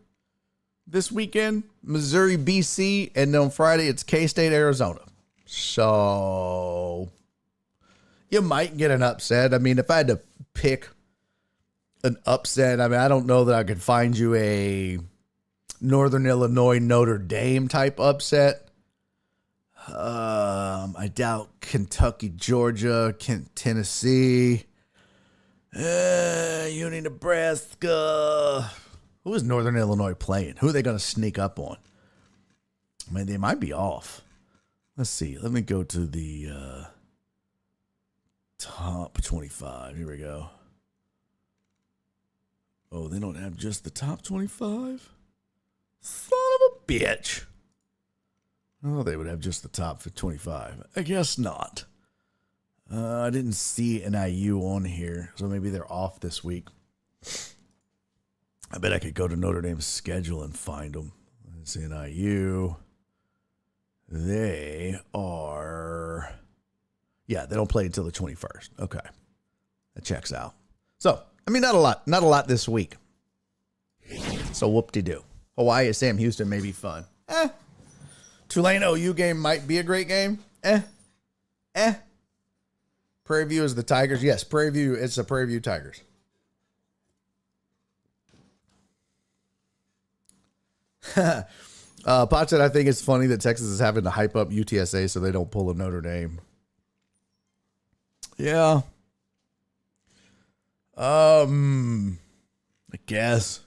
this weekend? Missouri, BC, and then on Friday, it's K-State, Arizona. So you might get an upset. I mean, if I had to pick an upset, I mean, I don't know that I could find you a Northern Illinois, Notre Dame type upset. I doubt Kentucky, Georgia, Tennessee, Uni, Nebraska. Who is Northern Illinois playing? Who are they going to sneak up on? I mean, they might be off. Let's see. Let me go to the top 25. Here we go. Oh, they don't have just the top 25? Son of a bitch. Oh, they would have just the top 25. I guess not. I didn't see an IU on here, so maybe they're off this week. I bet I could go to Notre Dame's schedule and find them. Let's see an IU. They are... Yeah, they don't play until the 21st. Okay. That checks out. So, I mean, not a lot this week. So whoop-de-doo. Hawaii at Sam Houston may be fun. Tulane OU game might be a great game. Prairie View is the Tigers. Yes, Prairie View. It's the Prairie View Tigers. Pot said, I think it's funny that Texas is having to hype up UTSA so they don't pull a Notre Dame. Yeah. I guess.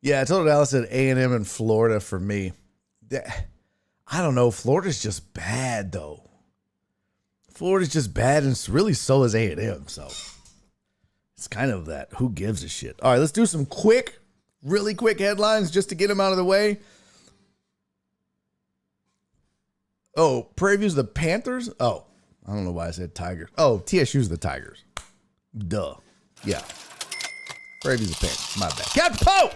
Yeah, I told Dallas at A&M in Florida for me. I don't know. Florida's just bad, though. Florida's just bad, and really so is A&M. So it's kind of that. Who gives a shit? All right, let's do some really quick headlines just to get them out of the way. Oh, Prairie View's the Panthers? Oh, I don't know why I said Tigers. Oh, TSU's the Tigers. Duh. Yeah. Prairie View's the Panthers. My bad. Captain Pope!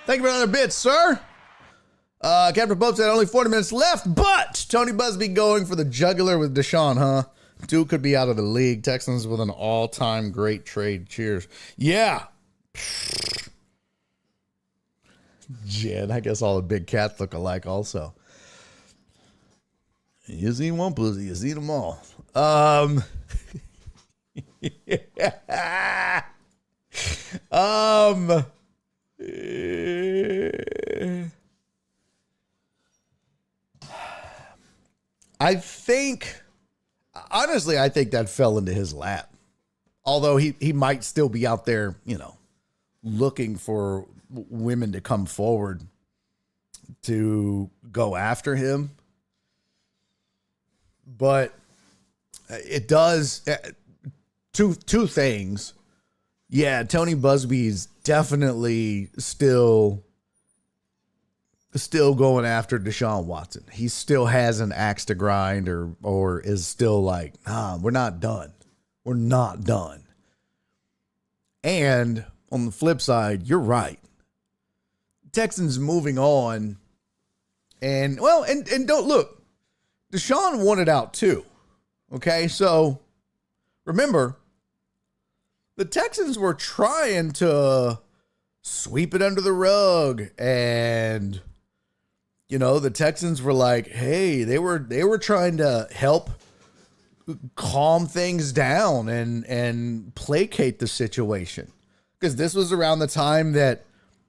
Thank you for another bit, sir. Captain Pope said only 40 minutes left, but Tony Busby going for the jugular with Deshaun, huh? Duke could be out of the league. Texans with an all-time great trade. Cheers. Yeah. Jen, I guess all the big cats look alike also. You seen one pussy, you seen them all. I think that fell into his lap. Although he might still be out there, looking for women to come forward to go after him. But it does two things. Yeah, Tony Busby's definitely still going after Deshaun Watson. He still has an axe to grind or is still like, we're not done. We're not done. And on the flip side, you're right. Texans moving on. And don't look. Deshaun wanted out too. Okay, so remember, the Texans were trying to sweep it under the rug, and the Texans were like, hey, they were trying to help calm things down and placate the situation, because this was around the time that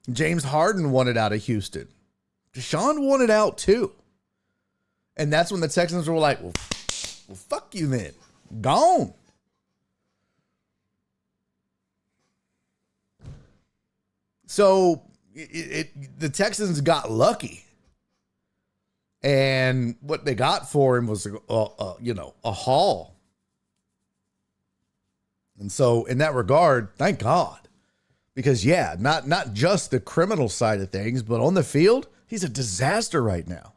James Harden wanted out of Houston. Deshaun wanted out too. And that's when the Texans were like, well, fuck you then. Gone. So the Texans got lucky. And what they got for him was, a haul. And so in that regard, thank God. Because, yeah, not just the criminal side of things, but on the field, he's a disaster right now.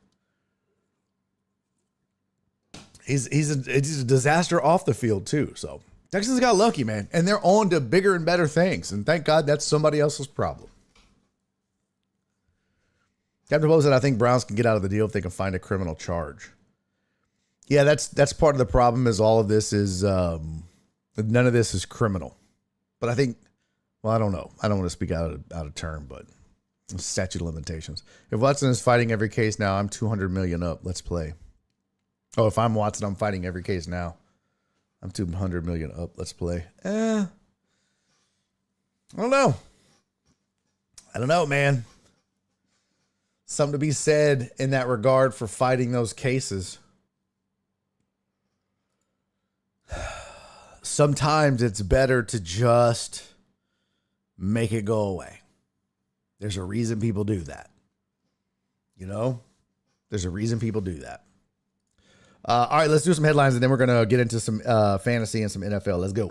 He's a disaster off the field too. So Texans got lucky, man, and they're on to bigger and better things. And thank God that's somebody else's problem. Captain Poe said, I think Browns can get out of the deal if they can find a criminal charge. Yeah, that's part of the problem. Is all of this is none of this is criminal. But I think, I don't know. I don't want to speak out of turn, but statute of limitations. If Watson is fighting every case now, I'm 200 million up. Let's play. Oh, if I'm Watson, I'm fighting every case now. I'm 200 million up. Let's play. I don't know. I don't know, man. Something to be said in that regard for fighting those cases. Sometimes it's better to just make it go away. There's a reason people do that. There's a reason people do that. All right, let's do some headlines, and then we're going to get into some fantasy and some NFL. Let's go.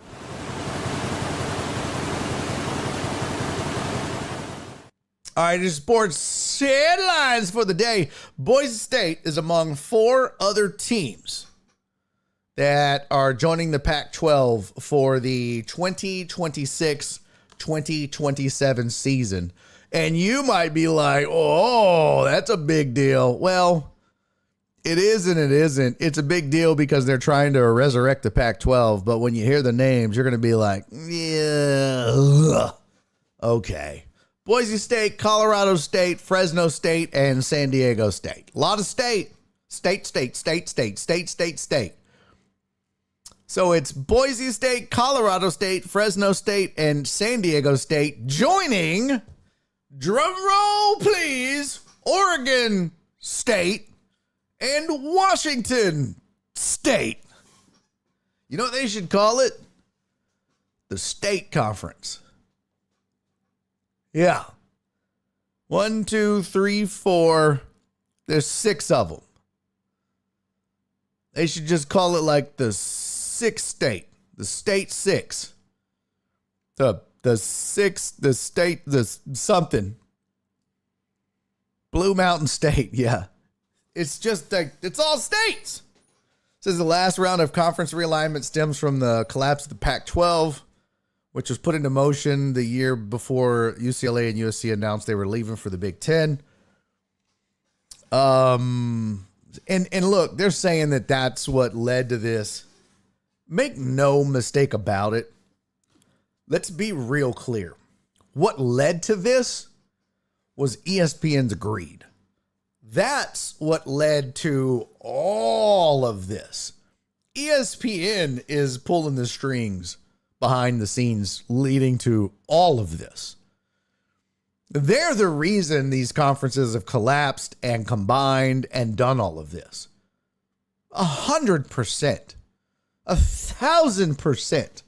All right, it's sports headlines for the day. Boise State is among 4 other teams that are joining the Pac-12 for the 2026-2027 season. And you might be like, oh, that's a big deal. Well, It is and it isn't. It's a big deal because they're trying to resurrect the Pac-12. But when you hear the names, you're going to be like, yeah, ugh. Okay. Boise State, Colorado State, Fresno State, and San Diego State. A lot of state. State. So it's Boise State, Colorado State, Fresno State, and San Diego State joining, drum roll please, Oregon State and Washington State. You know what they should call it? The State Conference. Yeah. 1, 2, 3, 4. There's 6 of them. They should just call it like the sixth state. The state 6. The sixth, the state, the something. Blue Mountain State, yeah. It's just like, it's all states. It says the last round of conference realignment stems from the collapse of the Pac-12, which was put into motion the year before UCLA and USC announced they were leaving for the Big Ten. And look, they're saying that that's what led to this. Make no mistake about it. Let's be real clear. What led to this was ESPN's greed. That's what led to all of this. ESPN is pulling the strings behind the scenes, leading to all of this. They're the reason these conferences have collapsed and combined and done all of this. 100%. 1,000%.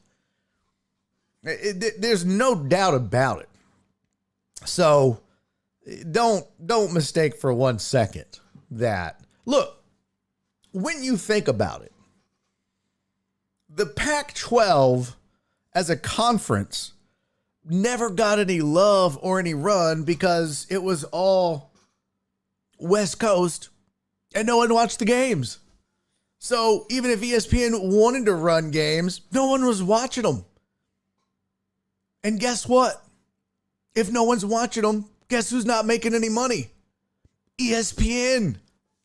There's no doubt about it. So don't mistake for 1 second that, look, when you think about it, the Pac-12 as a conference never got any love or any run because it was all West Coast and no one watched the games. So even if ESPN wanted to run games, no one was watching them. And guess what? If no one's watching them, guess who's not making any money? ESPN.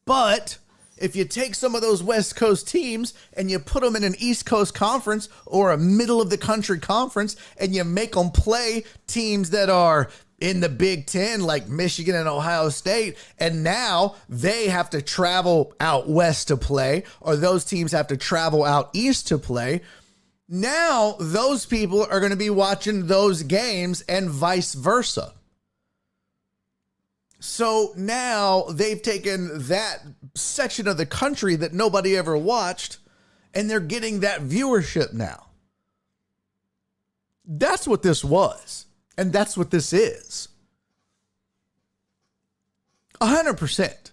But if you take some of those West Coast teams and you put them in an East Coast conference or a middle of the country conference and you make them play teams that are in the Big Ten like Michigan and Ohio State, and now they have to travel out west to play, or those teams have to travel out east to play, now those people are going to be watching those games and vice versa. So now they've taken that section of the country that nobody ever watched, and they're getting that viewership now. That's what this was, and that's what this is. 100%.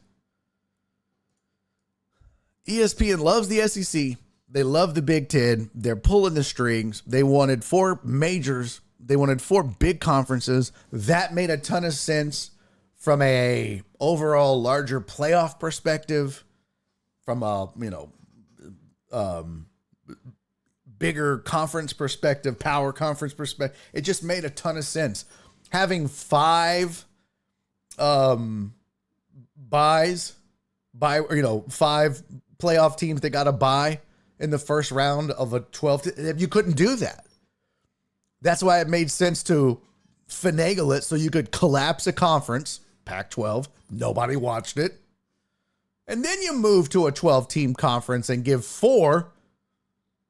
ESPN loves the SEC. They love the Big Ten. They're pulling the strings. They wanted 4 majors. They wanted 4 big conferences. That made a ton of sense from a overall larger playoff perspective, from a, bigger conference perspective, power conference perspective. It just made a ton of sense. Having 5 buys, 5 playoff teams that got a bye in the first round of a 12, you couldn't do that. That's why it made sense to finagle it so you could collapse a conference, Pac-12. Nobody watched it. And then you move to a 12-team conference and give 4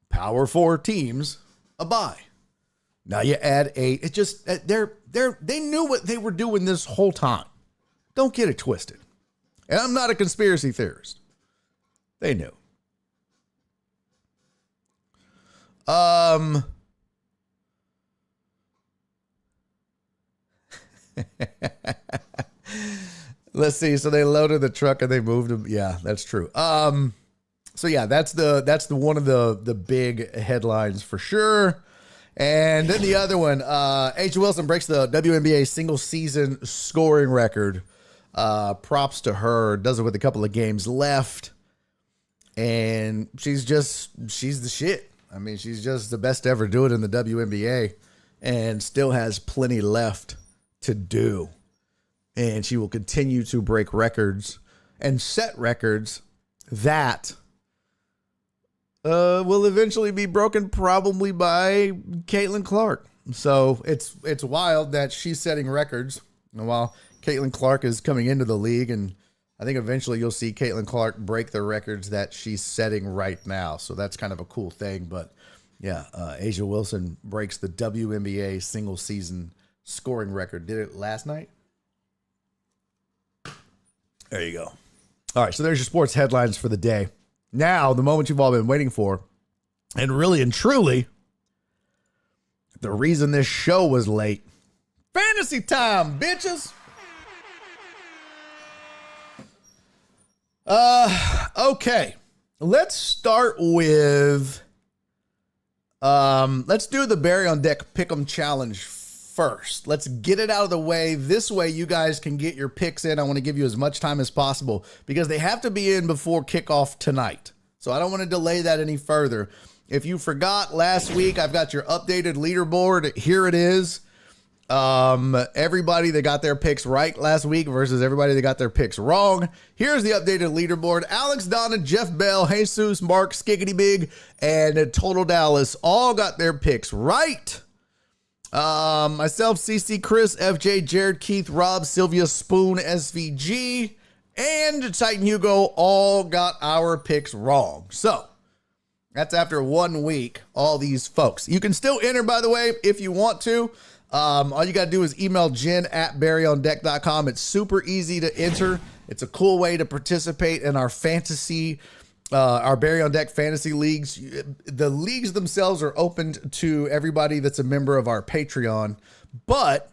Power 4 teams a bye. Now you add 8. It just, they knew what they were doing this whole time. Don't get it twisted. And I'm not a conspiracy theorist. They knew. Let's see. So they loaded the truck and they moved him. Yeah, that's true. So yeah, that's the one of the big headlines for sure. And then the other one, A'ja Wilson breaks the WNBA single season scoring record. Props to her. Does it with a couple of games left. And she's the shit. I mean, she's just the best to ever do it in the WNBA and still has plenty left to do. And she will continue to break records and set records that will eventually be broken, probably by Caitlin Clark. So it's wild that she's setting records. And while Caitlin Clark is coming into the league, and I think eventually you'll see Caitlin Clark break the records that she's setting right now. So that's kind of a cool thing. But yeah, Asia Wilson breaks the WNBA single season scoring record. Did it last night? There you go. All right, so there's your sports headlines for the day. Now, the moment you've all been waiting for, and really and truly, the reason this show was late. Fantasy time, bitches. Okay. Let's start with let's do the Barry on Deck Pick'em Challenge first. Let's get it out of the way. This way you guys can get your picks in. I want to give you as much time as possible because they have to be in before kickoff tonight. So I don't want to delay that any further. If you forgot last week, I've got your updated leaderboard. Here it is. Everybody that got their picks right last week versus everybody that got their picks wrong. Here's the updated leaderboard. Alex, Donna, Jeff Bell, Jesus, Mark, Skiggity Big, and Total Dallas all got their picks right. Myself, CC, Chris, FJ, Jared, Keith, Rob, Sylvia, Spoon, SVG, and Titan Hugo all got our picks wrong. So that's after 1 week, all these folks. You can still enter, by the way, if you want to. All you got to do is email jen@barryondeck.com. It's super easy to enter. It's a cool way to participate in our fantasy, our Barry on Deck fantasy leagues. The leagues themselves are open to everybody that's a member of our Patreon, but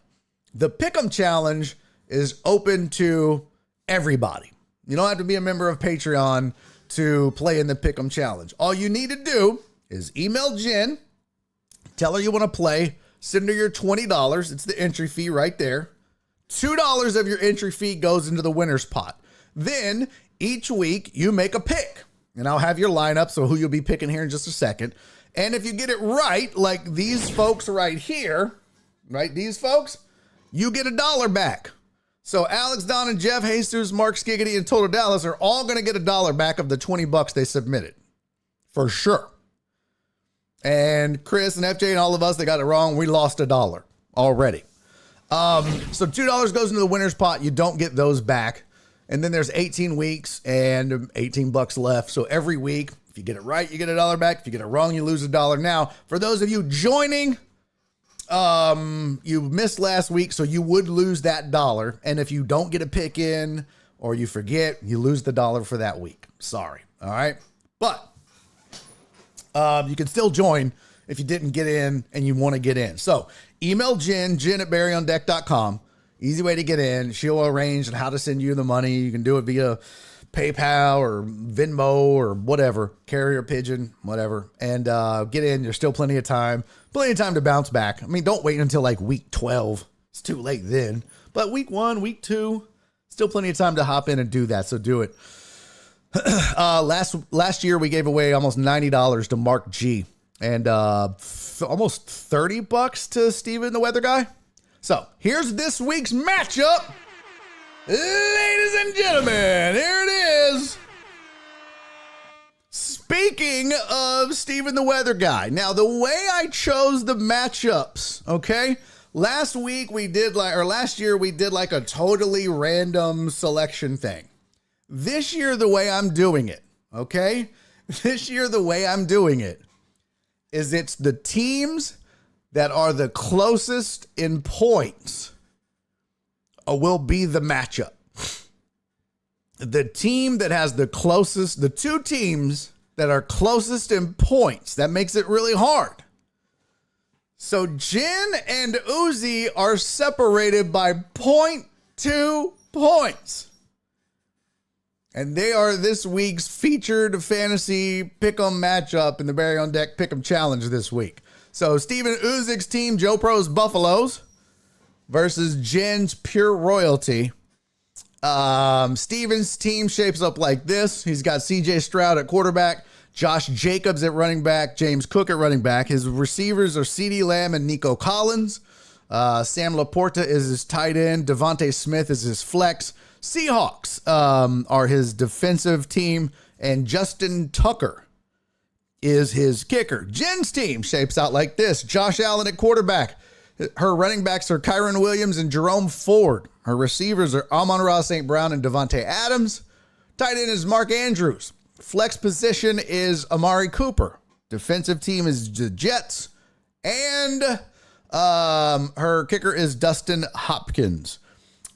the Pick'em Challenge is open to everybody. You don't have to be a member of Patreon to play in the Pick'em Challenge. All you need to do is email Jen, tell her you want to play, send her your $20. It's the entry fee right there. $2 of your entry fee goes into the winner's pot. Then each week you make a pick, and I'll have your lineup, so who you'll be picking here in just a second. And if you get it right, like these folks right here, right, these folks, you get $1 back. So Alex, Don, and Jeff, Jesus, Mark, Skiggity, and Total Dallas are all going to get $1 back of the $20 they submitted. For sure. And Chris and FJ and all of us that got it wrong, we lost $1 already. So $2 goes into the winner's pot. You don't get those back. And then there's 18 weeks and $18 left. So every week, if you get it right, you get $1 back. If you get it wrong, you lose $1. Now, for those of you joining, you missed last week, so you would lose that $1. And if you don't get a pick in or you forget, you lose the $1 for that week. Sorry. All right. But you can still join if you didn't get in and you want to get in. So email jen@barryondeck.com. Easy way to get in. She'll arrange how to send you the money. You can do it via PayPal or Venmo or whatever, carrier pigeon, whatever, and get in. There's still plenty of time to bounce back. I mean, don't wait until like week 12. It's too late then. But week 1, week 2, still plenty of time to hop in and do that. So do it. Last year we gave away almost $90 to Mark G and almost $30 to Steven the Weather Guy. So here's this week's matchup. Ladies and gentlemen, here it is. Speaking of Steven the Weather Guy. Now, the way I chose the matchups, okay? Last year we did like a totally random selection thing. This year, the way I'm doing it, okay? This year, the way I'm doing it is it's the teams that are the closest in points will be the matchup. The team that has the closest, the two teams that are closest in points, that makes it really hard. So Jen and Uzi are separated by 0.2 points. And they are this week's featured fantasy pick'em matchup in the Barry on Deck Pick'em Challenge this week. So Steven Uzik's team, Joe Pro's Buffaloes, versus Jen's Pure Royalty. Steven's team shapes up like this. He's got CJ Stroud at quarterback, Josh Jacobs at running back, James Cook at running back. His receivers are CeeDee Lamb and Nico Collins. Sam Laporta is his tight end. Devontae Smith is his flex. Seahawks are his defensive team, and Justin Tucker is his kicker. Jen's team shapes out like this. Josh Allen at quarterback. Her running backs are Kyron Williams and Jerome Ford. Her receivers are Amon-Ra St. Brown and Devontae Adams. Tight end is Mark Andrews. Flex position is Amari Cooper. Defensive team is the Jets. And her kicker is Dustin Hopkins.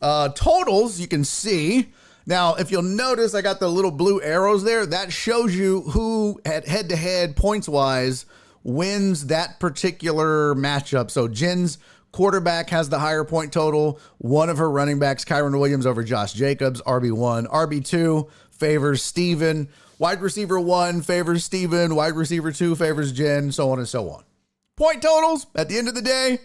Totals, you can see. Now, if you'll notice, I got the little blue arrows there. That shows you who at head-to-head points-wise wins that particular matchup. So Jen's quarterback has the higher point total. One of her running backs, Kyron Williams over Josh Jacobs, RB1. RB2 favors Steven. Wide receiver 1 favors Steven. Wide receiver 2 favors Jen, so on and so on. Point totals, at the end of the day,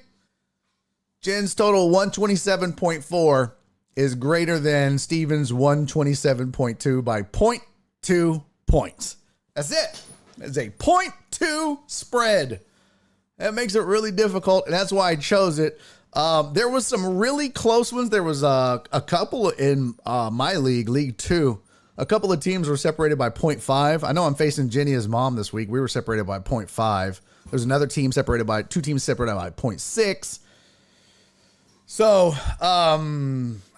Jen's total 127.4 is greater than Steven's 127.2 by 0.2 points. That's it. It's a 0.2 spread. That makes it really difficult, and that's why I chose it. There was some really close ones. There was a couple in my league, League 2. A couple of teams were separated by 0.5. I know I'm facing Jenny's mom this week. We were separated by 0.5. There's another team separated by, 2 teams separated by 0.6. So, I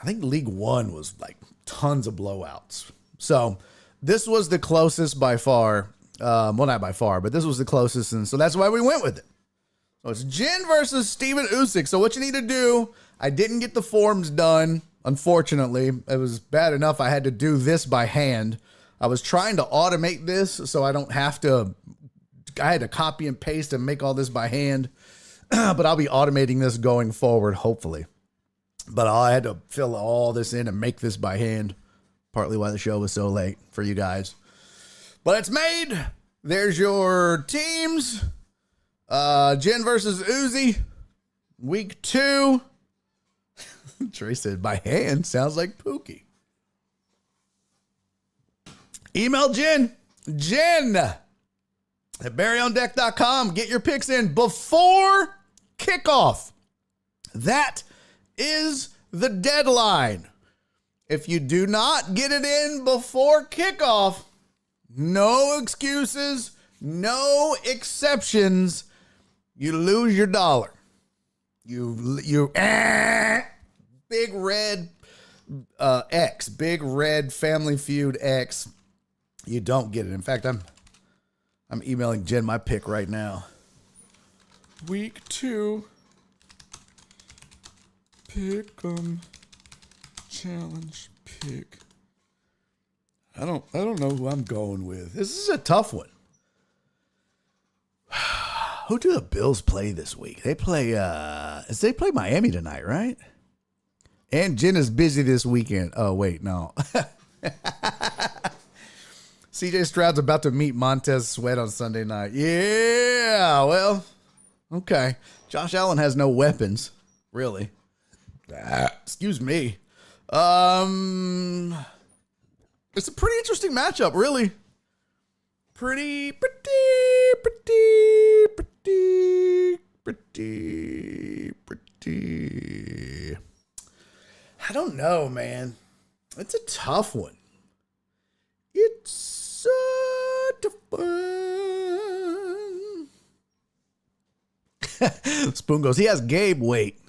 think League 1 was like tons of blowouts. So, this was the closest by far. Well, not by far, but this was the closest, and so that's why we went with it. So it's Jen versus Steven Usyk. So what you need to do, I didn't get the forms done, unfortunately. It was bad enough I had to do this by hand. I was trying to automate this so I don't have to, I had to copy and paste and make all this by hand, but I'll be automating this going forward, hopefully. But I had to fill all this in and make this by hand, partly why the show was so late for you guys. But it's made. There's your teams. Jen versus Uzi. Week 2. Trey said, by hand sounds like Pookie. Email Jen. Jen at buryondeck.com. Get your picks in before kickoff. That is the deadline. If you do not get it in before kickoff, no excuses, no exceptions. You lose your dollar. You big red X, big red Family Feud X. You don't get it. In fact, I'm emailing Jen my pick right now. Week 2 pick'em challenge pick. I don't know who I'm going with. This is a tough one. Who do the Bills play this week? They play they play Miami tonight, right? And Jen is busy this weekend. Oh, wait, no. CJ Stroud's about to meet Montez Sweat on Sunday night. Yeah, well, okay. Josh Allen has no weapons, really. Excuse me. It's a pretty interesting matchup, really. Pretty. I don't know, man. It's a tough one. It's a tough one. Spoon goes, he has Gabe. Wait.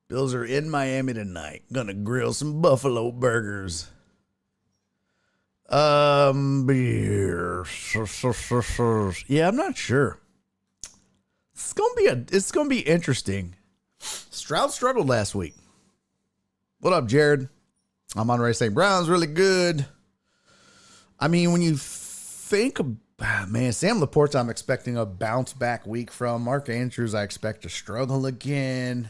Bills are in Miami tonight. Gonna grill some buffalo burgers. Yeah, I'm not sure. It's gonna be interesting. Stroud struggled last week. What up, Jared? Amon-Ra St. Brown's really good. I mean, when you think about, man, Sam Laporte, I'm expecting a bounce back week from. Mark Andrews, I expect to struggle again.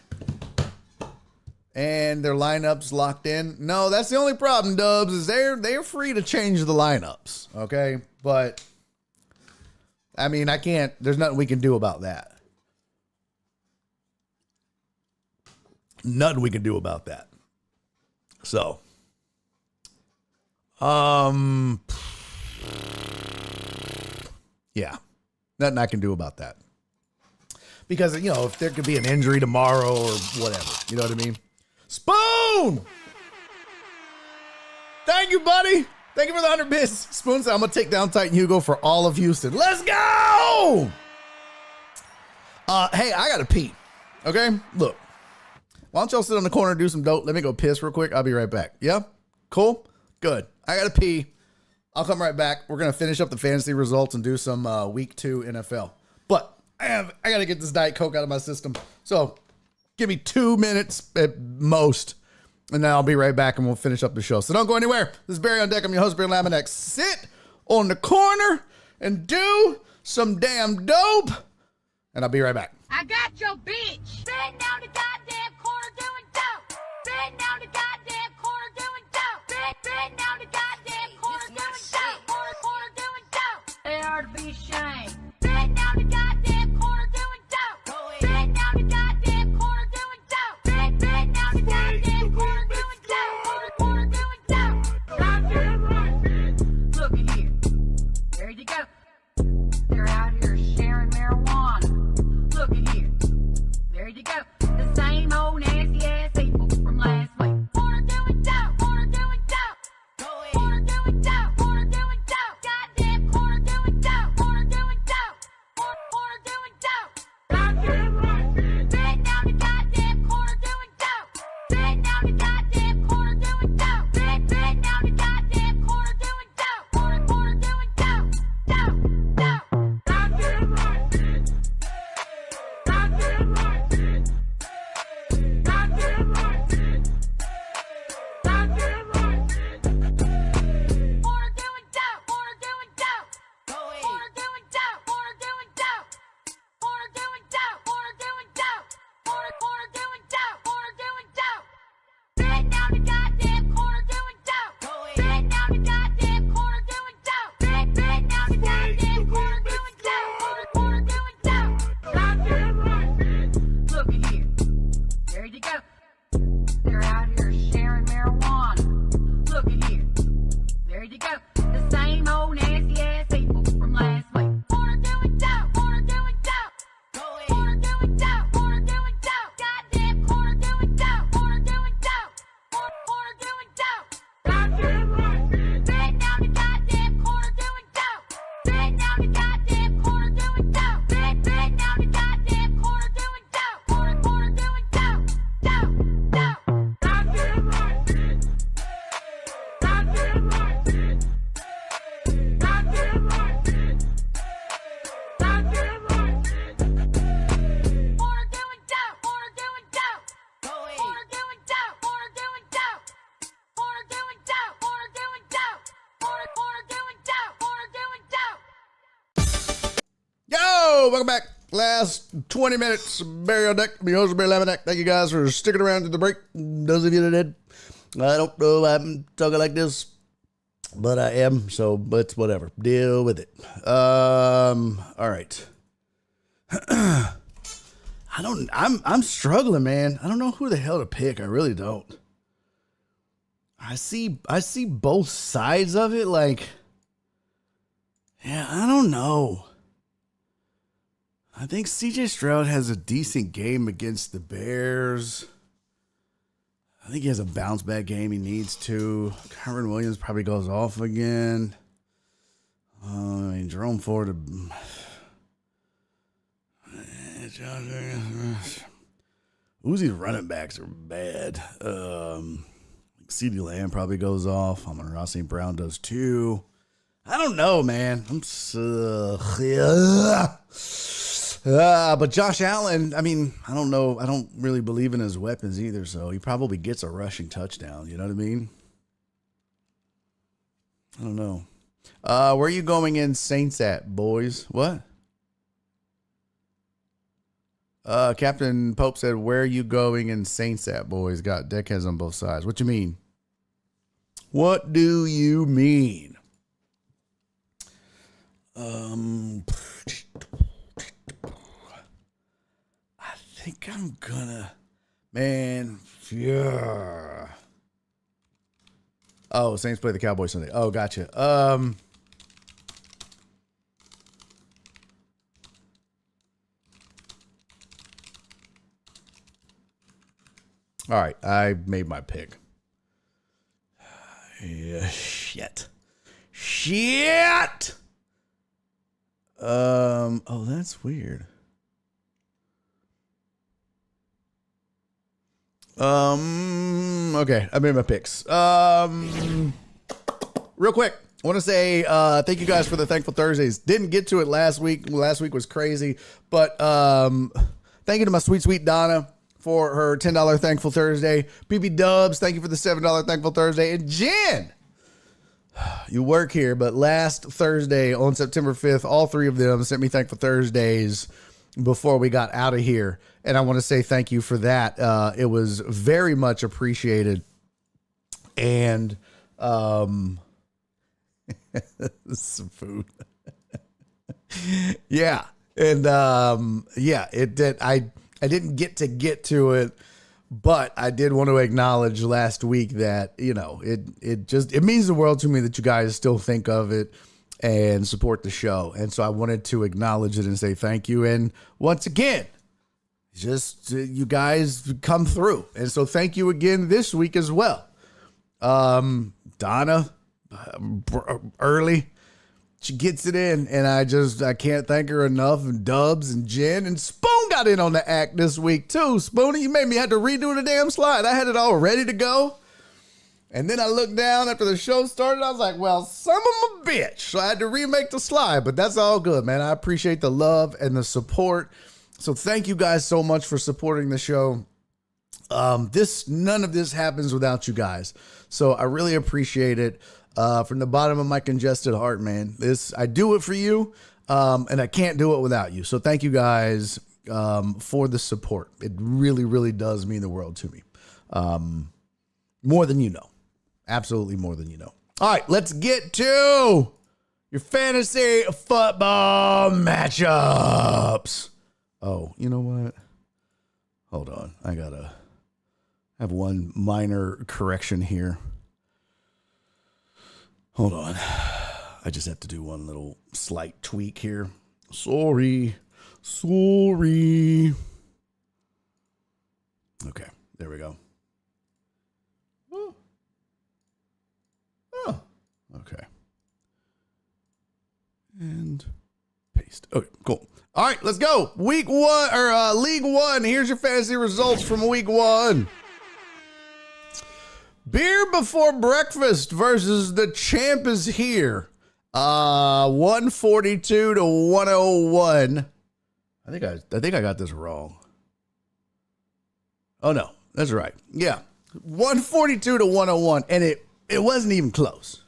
And their lineups locked in. No, that's the only problem, Dubs, is they're free to change the lineups, okay? But, I mean, there's nothing we can do about that. Nothing we can do about that. So, yeah, nothing I can do about that. Because, you know, if there could be an injury tomorrow or whatever, you know what I mean? Spoon! Thank you, buddy. Thank you for the 100 bits. Spoons, I'm going to take down Titan Hugo for all of Houston. Let's go! Hey, I got to pee. Okay? Look. Why don't y'all sit on the corner and do some dope? Let me go piss real quick. I'll be right back. Yeah? Cool? Good. I got to pee. I'll come right back. We're going to finish up the fantasy results and do some week 2 NFL. But I got to get this Diet Coke out of my system. So give me 2 minutes at most. And then I'll be right back and we'll finish up the show. So don't go anywhere. This is Barry on Deck. I'm your host, Barry Laminack. Sit on the corner and do some damn dope. And I'll be right back. I got your bitch. Sitting down the goddamn corner doing dope. Sitting down the goddamn corner doing dope. Sitting down the goddamn corner doing dope. Corner doing dope. They are to be ashamed. Sitting down the goddamn corner doing dope. Sitting down the goddamn corner doing dope. Sitting down the goddamn corner doing dope. Corner doing dope. Goddamn right, bitch. Look at here. There you go. They're out here sharing marijuana. Look at here. There you go. The same old nasty ass people from last week. Corner doing dope. Corner doing dope. Corner doing dope. Corner doing dope. Goddamn corner doing dope. Corner doing dope. Corner doing dope. Goddamn right, bitch. Sitting down the goddamn corner doing dope. Sitting down the goddamn corner doing dope. Sitting down the goddamn corner doing dope. Corner doing dope. Dope. Goddamn right, bitch. Goddamn right, bitch. Goddamn right, bitch. Goddamn right, bitch. Corner doing dope. Corner doing dope. Corner doing dope. Corner doing dope. Corner doing dope. Corner doing dope. Corner doing dope. Corner doing dope. Sitting down the goddamn corner doing dope. Sitting down the goddamn corner doing dope. Sitting down the goddamn corner doing dope. Corner doing dope. Goddamn right, bitch. Look at here. There you go. They're out here sharing marijuana. Look at here. There you go. The same old nasty ass people from last week. Corner doing dope. Corner doing dope. Corner doing dope. Corner doing dope. Goddamn corner doing dope. Corner doing dope. Corner doing dope. Goddamn right, bitch. Sitting down the goddamn corner doing dope. Sitting down the goddamn corner doing dope. Sitting down the goddamn corner doing dope. Corner doing dope. Dope. Goddamn right, bitch. Goddamn right, bitch. Goddamn right, bitch. Goddamn right, bitch. Corner doing dope. Corner doing dope. Corner doing dope. Corner doing dope. Corner doing dope. Corner doing dope. Corner doing dope. Corner doing dope. Yo, welcome back. Last 20 minutes, Barry on Deck. I'm your host, Barry Laminack. Thank you guys for sticking around to the break. Those of you that did, I don't know why I'm talking like this, but I am, so it's whatever. Deal with it. All right. I'm struggling, man. I don't know who the hell to pick. I really don't. I see both sides of it. Like, yeah, I don't know. I think CJ Stroud has a decent game against the Bears. I think he has a bounce back game he needs to. Kyron Williams probably goes off again. I mean, Jerome Ford. Uzi's running backs are bad. CeeDee Lamb probably goes off. Amon-Ra St. Brown does too. I don't know, man. But Josh Allen, I mean, I don't know. I don't really believe in his weapons either, so he probably gets a rushing touchdown. You know what I mean? I don't know. Where are you going in Saints at, boys? What? Captain Pope said, where are you going in Saints at, boys? Got deck heads on both sides. What you mean? What do you mean? I think I'm gonna, man, yeah. Oh, Saints play the Cowboys Sunday. Oh, gotcha. All right, I made my pick. Yeah, shit. shit. Oh, that's weird. Okay, I made my picks. Real quick, I want to say thank you guys for the Thankful Thursdays. Didn't get to it last week. Last week was crazy, but thank you to my sweet Donna for her $10 Thankful Thursday. BB Dubs, thank you for the $7 Thankful Thursday. And Jen, you work here, but last Thursday on September 5th, all three of them sent me Thankful Thursdays before we got out of here. And I want to say thank you for that. It was very much appreciated. And some food. Yeah. And yeah, it did. I didn't get to it, but I did want to acknowledge last week that, you know, it means the world to me that you guys still think of it and support the show. And so I wanted to acknowledge it and say thank you. And once again, just you guys come through. And so thank you again this week as well. Donna, early, she gets it in, and I can't thank her enough. And Dubs and Jen and Spoon got in on the act this week too. Spoonie, you made me have to redo the damn slide. I had it all ready to go. And then I looked down after the show started. I was like, well, son of a bitch. So I had to remake the slide, but that's all good, man. I appreciate the love and the support. So thank you guys so much for supporting the show. None of this happens without you guys. So I really appreciate it. From the bottom of my congested heart, man. I do it for you. And I can't do it without you. So thank you guys, for the support. It really, really does mean the world to me. More than you know. Absolutely more than you know. All right, let's get to your fantasy football matchups. Oh, you know what? Hold on. I gotta have one minor correction here. Hold on. I just have to do one little slight tweak here. Sorry. Okay, there we go. Oh, okay. And paste. Okay, cool. All right, let's go. Week 1 or League 1. Here's your fantasy results from Week 1. Beer before breakfast versus the champ is here. 142 to 101. I think I got this wrong. Oh no, that's right. Yeah. 142 to 101, and it wasn't even close.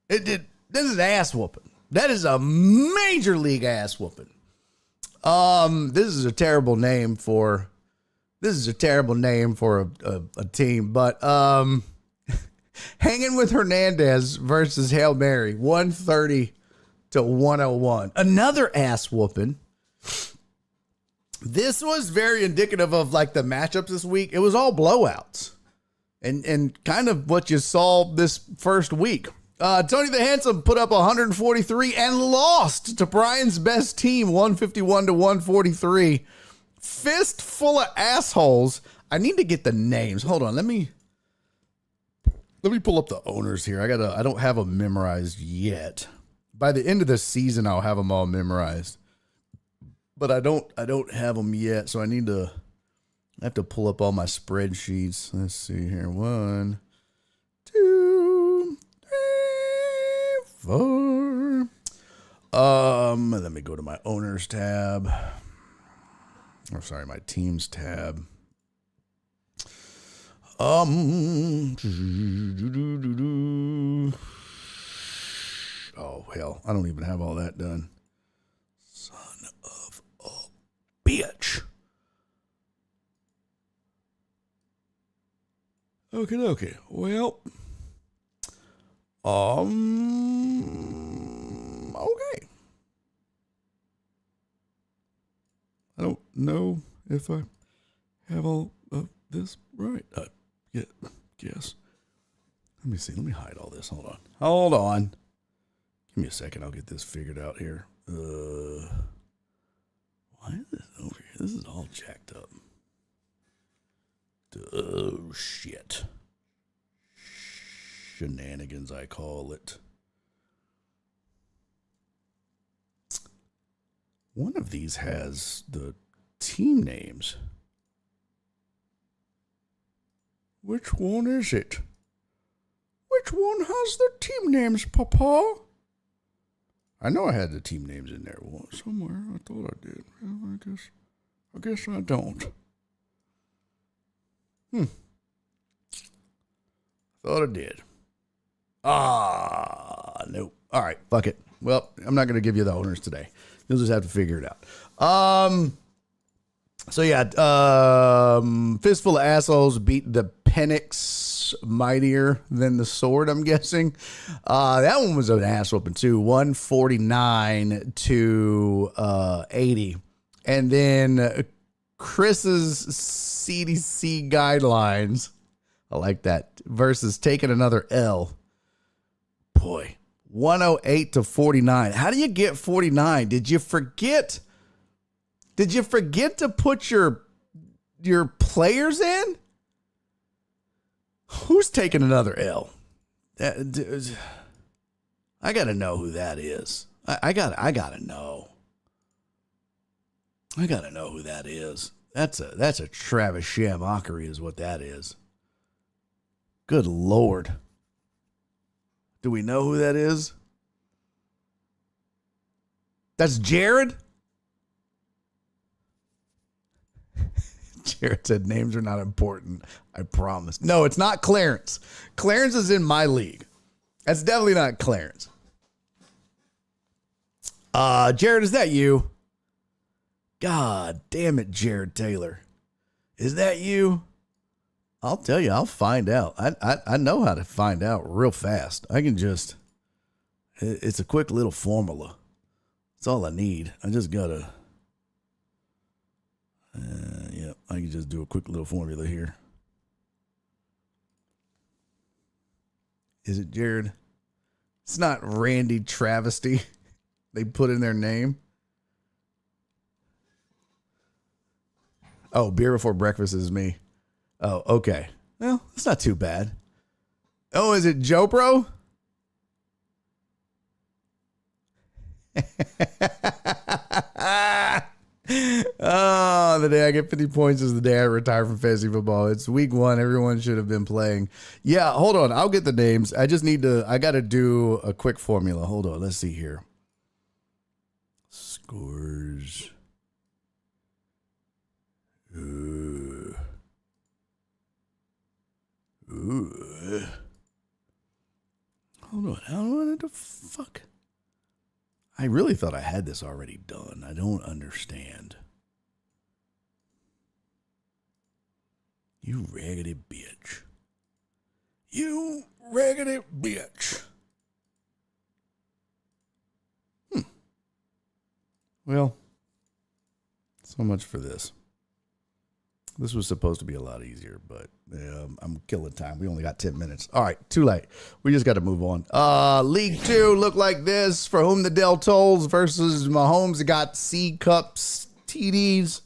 This is an ass whooping. That is a major league ass whooping. This is a terrible name for a team, but hanging with Hernandez versus Hail Mary, 130 to 101. Another ass whooping. This was very indicative of like the matchups this week. It was all blowouts. And kind of what you saw this first week. Tony the Handsome put up 143 and lost to Brian's best team, 151 to 143. Fist full of assholes. I need to get the names. Hold on. Let me pull up the owners here. I don't have them memorized yet. By the end of the season, I'll have them all memorized. But I don't have them yet, so I have to pull up all my spreadsheets. Let's see here. 1, 2, 3, 4. Let me go to my owners tab. Oh, sorry, my teams tab. Oh, hell, I don't even have all that done. Son of a bitch. Okay. Well, okay. I don't know if I have all of this right. Yes. Let me see. Let me hide all this. Hold on. Give me a second. I'll get this figured out here. Why is this over here? This is all jacked up. Oh, shit. Shenanigans, I call it. One of these has the team names. Which one is it? Which one has the team names, Papa? I know I had the team names in there somewhere. I thought I did. Well, I guess I don't. Thought I did. Nope. All right, fuck it. Well, I'm not going to give you the owners today. You'll just have to figure it out. So yeah, Fistful of Assholes beat the Penix Mightier Than the Sword, I'm guessing. That one was an ass whooping too. 149 to 80. And then Chris's CDC guidelines, I like that, versus Taking Another L. Boy, 108 to 49. How do you get 49? Did you forget to put your players in? Who's taking another L? I gotta know who that is. I gotta know. I gotta know who that is. That's a Travis Sham mockery is what that is. Good Lord. Do we know who that is? That's Jared? Jared said names are not important. I promise. No, it's not Clarence. Clarence is in my league. That's definitely not Clarence. Jared, is that you? God damn it, Jared Taylor. Is that you? I'll tell you, I'll find out. I know how to find out real fast. I can just, it's a quick little formula. That's all I need. I just gotta, yeah, I can just do a quick little formula here. Is it Jared? It's not Randy Travesty. They put in their name. Oh, beer before breakfast is me. Oh, okay. Well, it's not too bad. Oh, is it Joe Bro? Oh, the day I get 50 points is the day I retire from fantasy football. It's week 1. Everyone should have been playing. Yeah, hold on. I'll get the names. I got to do a quick formula. Hold on. Let's see here. Scores. Ooh. Hold on. How the fuck? I really thought I had this already done. I don't understand. You raggedy bitch. You raggedy bitch. Well, so much for this. This was supposed to be a lot easier, but I'm killing time. We only got 10 minutes. All right, too late. We just got to move on. League 2 looked like this. For whom the Dell tolls versus Mahomes. Got C Cups TDs.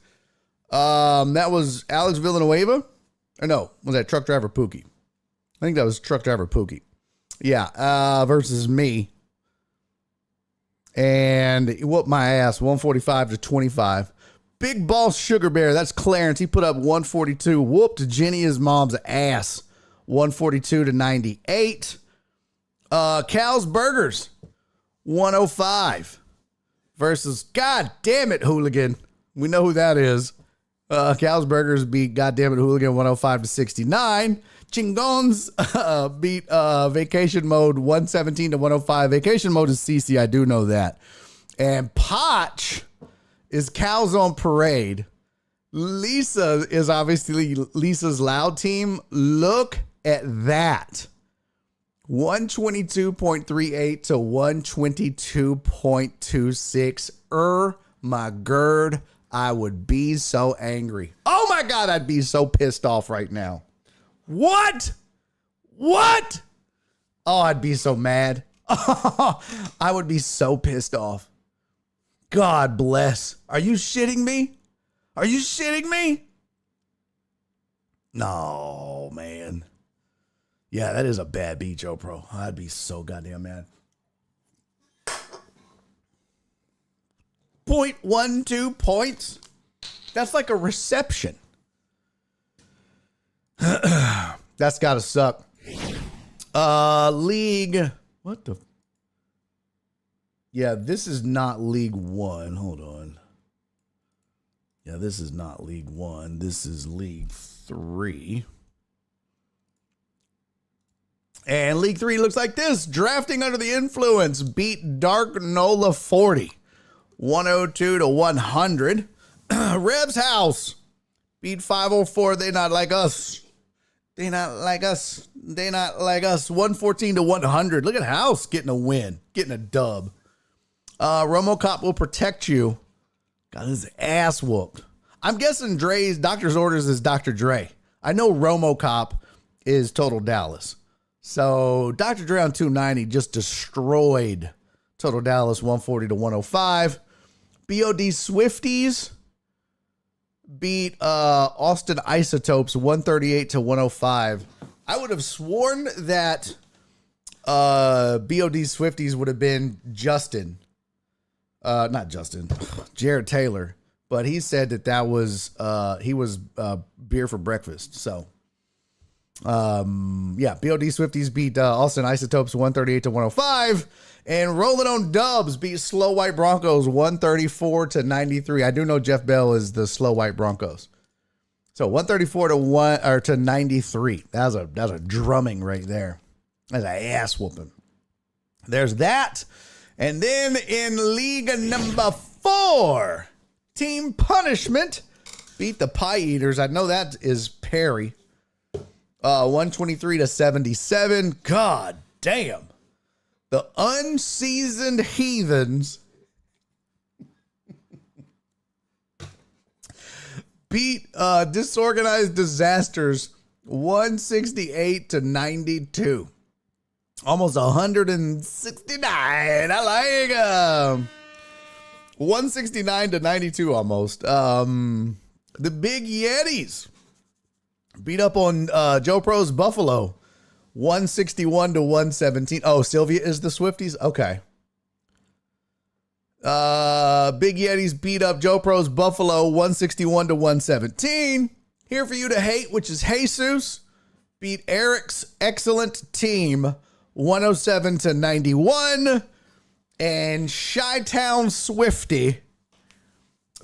That was Alex Villanueva. Or no, was that Truck Driver Pookie? I think that was Truck Driver Pookie. Yeah, versus me. And he whooped my ass, 145 to 25. Big Boss Sugar Bear, that's Clarence. He put up 142. Whooped Jenny, his mom's ass, 142 to 98. Cal's Burgers, 105 versus, God damn it, Hooligan. We know who that is. Cal's Burgers beat Goddamn It Hooligan 105 to 69. Chingons beat Vacation Mode 117 to 105. Vacation Mode is CC, I do know that. And Potch is Cows on Parade. Lisa is obviously Lisa's Loud team. Look at that. 122.38 to 122.26. My gird, I would be so angry. Oh my God, I'd be so pissed off right now. What? What? Oh, I'd be so mad. I would be so pissed off. God bless. Are you shitting me? Are you shitting me? No, man. Yeah, that is a bad beat, Joe Pro. I'd be so goddamn mad. 2.12 points. That's like a reception. That's gotta suck. League. What the? Yeah, this is not League One. Hold on. Yeah, this is not League One. This is League 3. And League 3 looks like this. Drafting Under the Influence beat Dark Nola 40. 102 to 100. Reb's House beat 504. They not like us. They not like us. They not like us. 114 to 100. Look at House getting a win. Getting a dub. RomoCop Will Protect You. Got his ass whooped. I'm guessing Dre's Doctor's Orders is Dr. Dre. I know RomoCop is Total Dallas. So Dr. Dre on 290 just destroyed Total Dallas 140 to 105. BOD Swifties beat Austin Isotopes 138 to 105. I would have sworn that BOD Swifties would have been Justin. Not Justin, Jared Taylor. But he said that was he was beer for breakfast. So yeah, BOD Swifties beat Austin Isotopes 138 to 105. And Rolling on Dubs beat Slow White Broncos 134 to 93. I do know Jeff Bell is the Slow White Broncos. So 134 to 93. That's a drumming right there. That's an ass whooping. There's that. And then in League number 4, Team Punishment beat the Pie Eaters. I know that is Perry. 123 to 77. God damn. The Unseasoned Heathens beat Disorganized Disasters 168 to 92. Almost 169. I like 169 to 92 almost. The Big Yetis beat up on Joe Pro's Buffalo 161 to 117. Oh, Sylvia is the Swifties? Okay. Big Yetis beat up Joe Pro's Buffalo 161 to 117. Here for You to Hate, which is Jesus, beat Eric's Excellent Team 107 to 91. And Chi-Town Swifty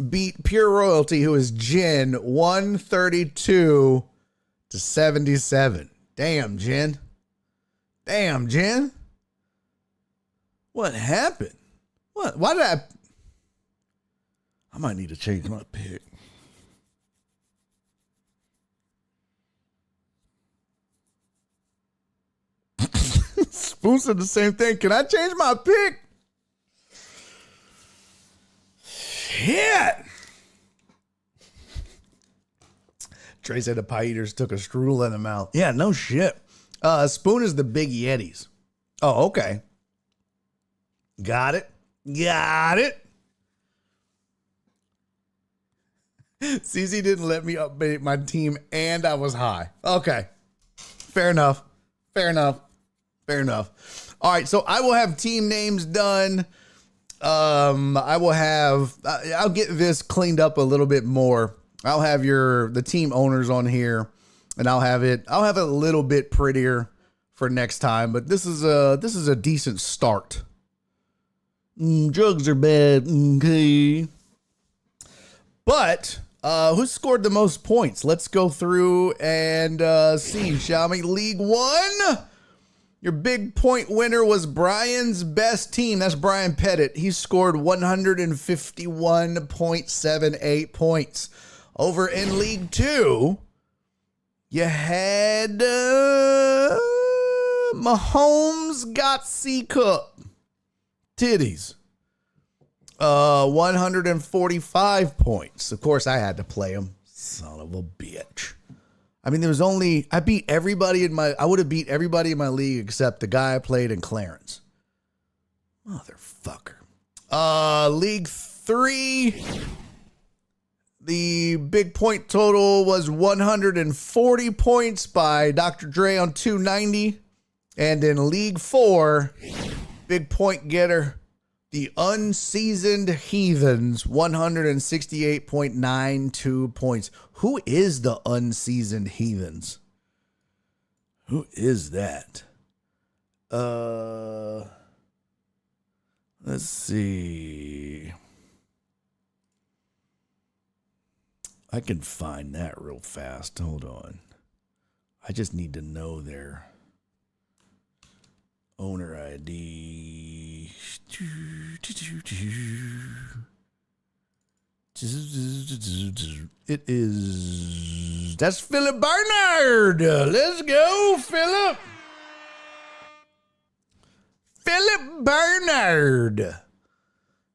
beat Pure Royalty, who is Jen, 132 to 77. Damn, Jen. Damn, Jen. What happened? What? Why did I might need to change my pick. Spoon said the same thing. Can I change my pick? Shit. Trey said the Pie Eaters took a strudel in the mouth. Yeah, no shit. Spoon is the Big Yetis. Oh, okay. Got it. Got it. CZ didn't let me update my team and I was high. Okay. Fair enough. Fair enough. Fair enough. All right, so I will have team names done. I'll get this cleaned up a little bit more. I'll have the team owners on here, and I'll have it a little bit prettier for next time. But this is a decent start. Drugs are bad, okay. But who scored the most points? Let's go through and see, shall we? League 1. Your big point winner was Brian's best team. That's Brian Pettit. He scored 151.78 points. Over in League 2, you had Mahomes got C Cup. Titties. 145 points. Of course, I had to play him. Son of a bitch. I mean, I would have beat everybody in my league except the guy I played in Clarence. Motherfucker. League 3. The big point total was 140 points by Dr. Dre on 290. And in League 4, big point getter The unseasoned Heathens, 168.92 points. Who is the unseasoned Heathens? Who is that? Let's see. I can find that real fast. Hold on. I just need to know their owner ID. It is. That's Philip Barnard. Let's go, Philip. Philip Barnard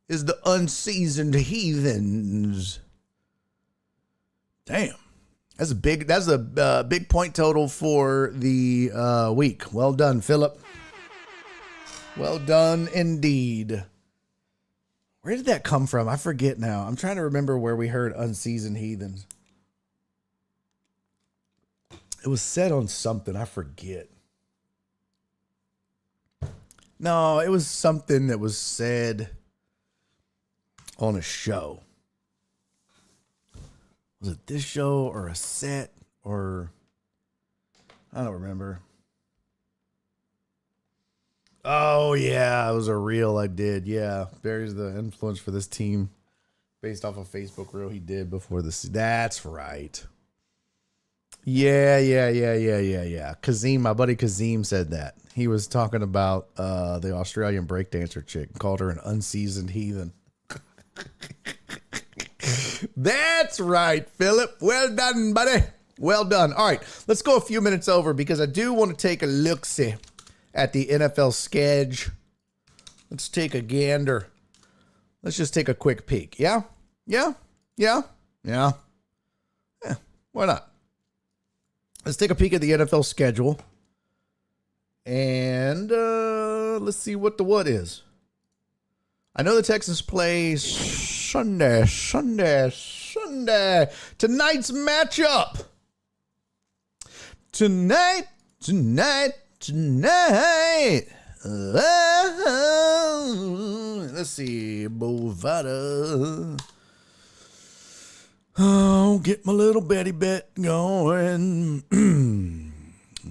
is the unseasoned Heathens. Damn. That's a big point total for the week. Well done, Philip. Well done indeed. Where did that come from? I forget now. I'm trying to remember where we heard unseasoned Heathens. It was said on something. I forget. No, it was something that was said on a show. Was it this show or a set or I don't remember. Oh yeah, it was a reel I did. Yeah, Barry's the influence for this team based off a Facebook reel he did before this. That's right. Yeah. Kazim, my buddy Kazim said that. He was talking about the Australian breakdancer chick and called her an unseasoned heathen. That's right, Philip. Well done, buddy. Well done. All right, let's go a few minutes over because I do want to take a look-see at the NFL schedule. Let's take a gander. Let's just take a quick peek. Yeah? Why not? Let's take a peek at the NFL schedule. And let's see what the what is. I know the Texans play Sunday. Tonight's matchup. Tonight. Let's see. Bovada. Oh, get my little Betty bet going.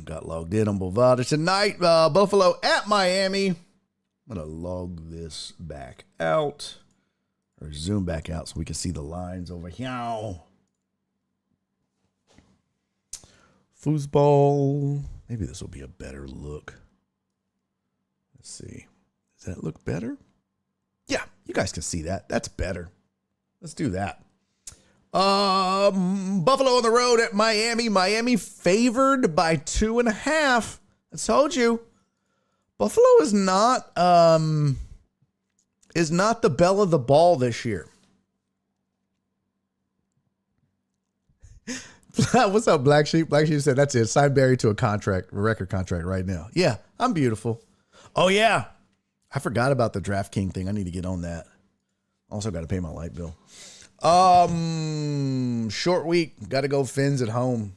Got logged in on Bovada tonight. Buffalo at Miami. I'm going to log this back out. Or zoom back out so we can see the lines over here. Foosball. Maybe this will be a better look. Let's see. Does that look better? Yeah, you guys can see that. That's better. Let's do that. Buffalo on the road at Miami. Miami favored by 2.5. I told you. Buffalo is not the belle of the ball this year. What's up, Black Sheep? Black Sheep said, that's it. Sign Barry to a record contract right now. Yeah, I'm beautiful. Oh, yeah. I forgot about the DraftKings thing. I need to get on that. Also got to pay my light bill. Short week. Got to go Fins at home.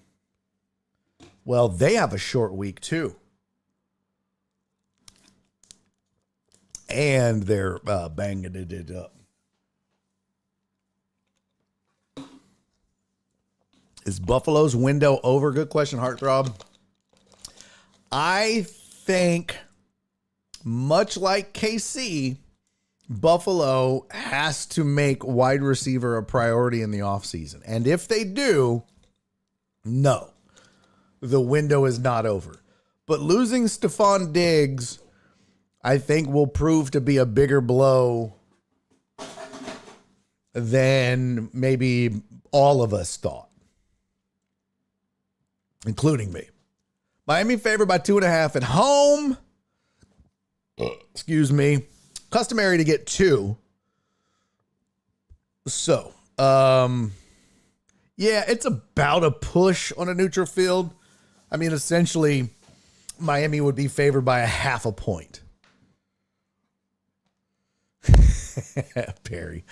Well, they have a short week, too. And they're banging it up. Is Buffalo's window over? Good question, Heartthrob. I think, much like KC, Buffalo has to make wide receiver a priority in the offseason. And if they do, no, the window is not over. But losing Stephon Diggs, I think, will prove to be a bigger blow than maybe all of us thought, including me. Miami favored by 2.5 at home. Excuse me. Customary to get 2. So, yeah, it's about a push on a neutral field. I mean, essentially, Miami would be favored by 0.5 point. Perry.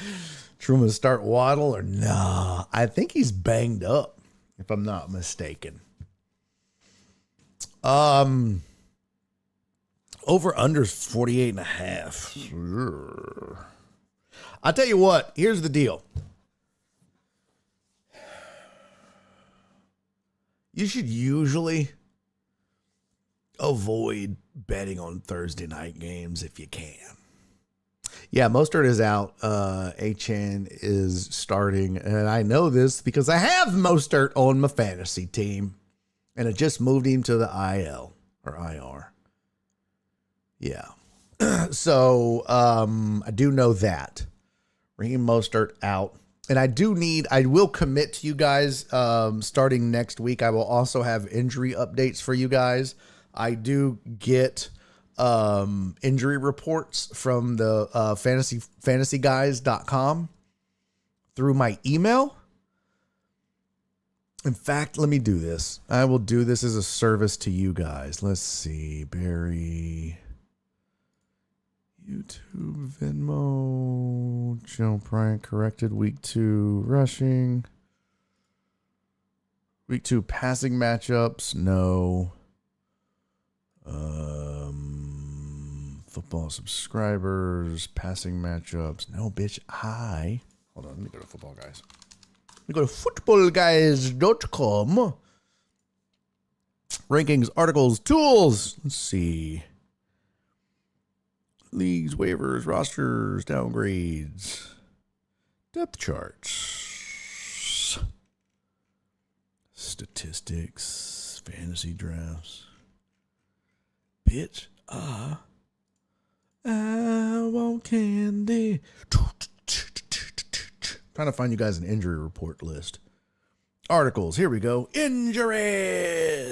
Truman start Waddle or nah? I think he's banged up, if I'm not mistaken. Over under 48.5. I'll tell you what, here's the deal. You should usually avoid betting on Thursday night games if you can. Yeah, Mostert is out. Achan is starting. And I know this because I have Mostert on my fantasy team. And I just moved him to the IL or IR. Yeah. So I do know that. Raheem Mostert out. And I will commit to you guys starting next week. I will also have injury updates for you guys. I do get injury reports from the fantasyguys.com through my email. In fact, let me do this. I will do this as a service to you guys. Let's see. Barry, YouTube, Venmo, Joe Bryant corrected. Week 2 rushing. Week 2 passing matchups. No. Football subscribers, passing matchups. No, bitch. Hold on. Let me go to Football Guys. Let me go to footballguys.com. Rankings, articles, tools. Let's see. Leagues, waivers, rosters, downgrades, depth charts, statistics, fantasy drafts. Bitch, I want candy. Trying to find you guys an injury report list. Articles, here we go. Injuries.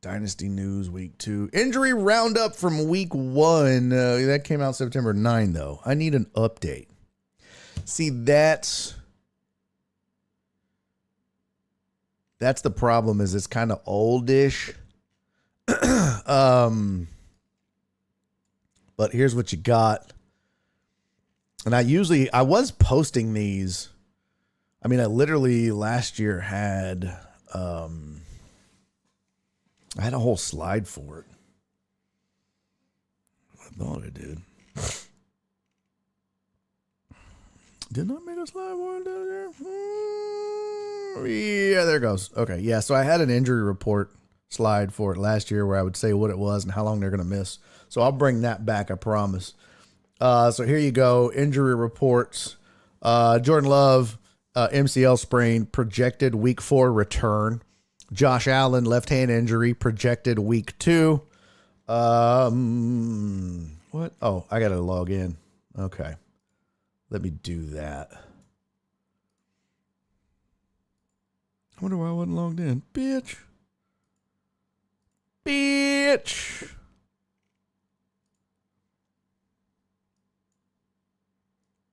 Dynasty News Week 2. Injury roundup from Week 1. That came out September 9, though. I need an update. See, that's the problem, is it's kind of oldish. But here's what you got. And I was posting these. I mean, I literally last year had I had a whole slide for it. I thought I did. Didn't I make a slide for it down there? Yeah, there it goes. Okay, yeah, so I had an injury report slide for it last year where I would say what it was and how long they're going to miss. So I'll bring that back, I promise. So here you go. Injury reports. Jordan Love, MCL sprain, projected Week 4 return. Josh Allen, left hand injury, projected Week 2. What? Oh, I got to log in. Okay. Let me do that. I wonder why I wasn't logged in. Bitch.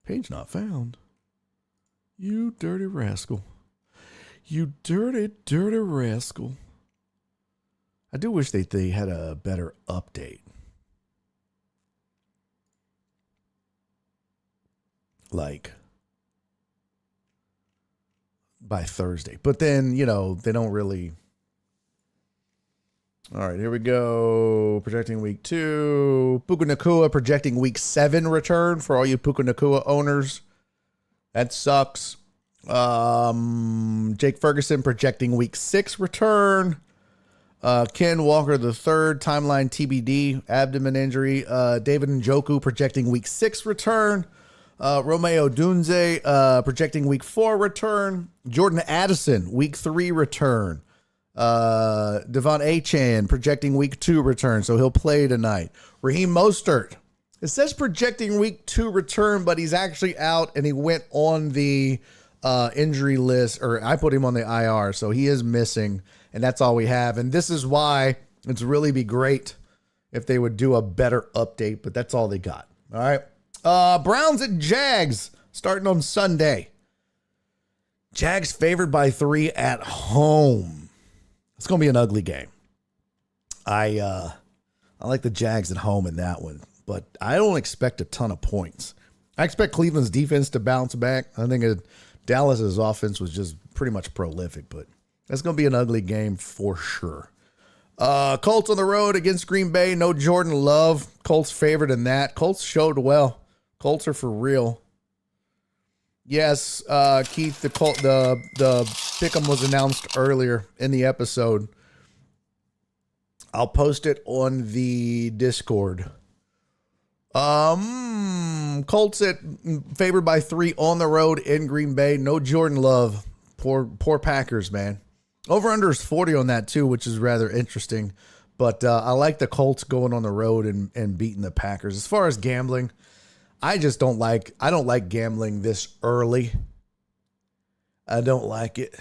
Page not found. You dirty rascal. You dirty, dirty rascal. I do wish they had a better update. Like by Thursday. But then, they don't really. All right, here we go. Projecting Week 2. Puka Nacua projecting Week 7 return for all you Puka Nacua owners. That sucks. Jake Ferguson projecting Week 6 return. Ken Walker III, timeline TBD, abdomen injury. David Njoku projecting Week 6 return. Romeo Dunze projecting Week 4 return. Jordan Addison, Week 3 return. Devon Achan projecting Week 2 return, so he'll play tonight. Raheem Mostert. It says projecting Week 2 return, but he's actually out, and he went on the injury list, or I put him on the IR, so he is missing, and that's all we have. And this is why it's really be great if they would do a better update, but that's all they got. All right. Browns at Jags starting on Sunday. Jags favored by 3 at home. It's going to be an ugly game. I like the Jags at home in that one, but I don't expect a ton of points. I expect Cleveland's defense to bounce back. I think Dallas's offense was just pretty much prolific, but that's going to be an ugly game for sure. Colts on the road against Green Bay. No Jordan Love. Colts favored in that. Colts showed well. Colts are for real. Yes, Keith, the pick'em was announced earlier in the episode. I'll post it on the Discord. Colts favored by 3 on the road in Green Bay. No Jordan Love. Poor Packers, man. Over under is 40 on that too, which is rather interesting. But I like the Colts going on the road and beating the Packers. As far as gambling, I don't like gambling this early. I don't like it.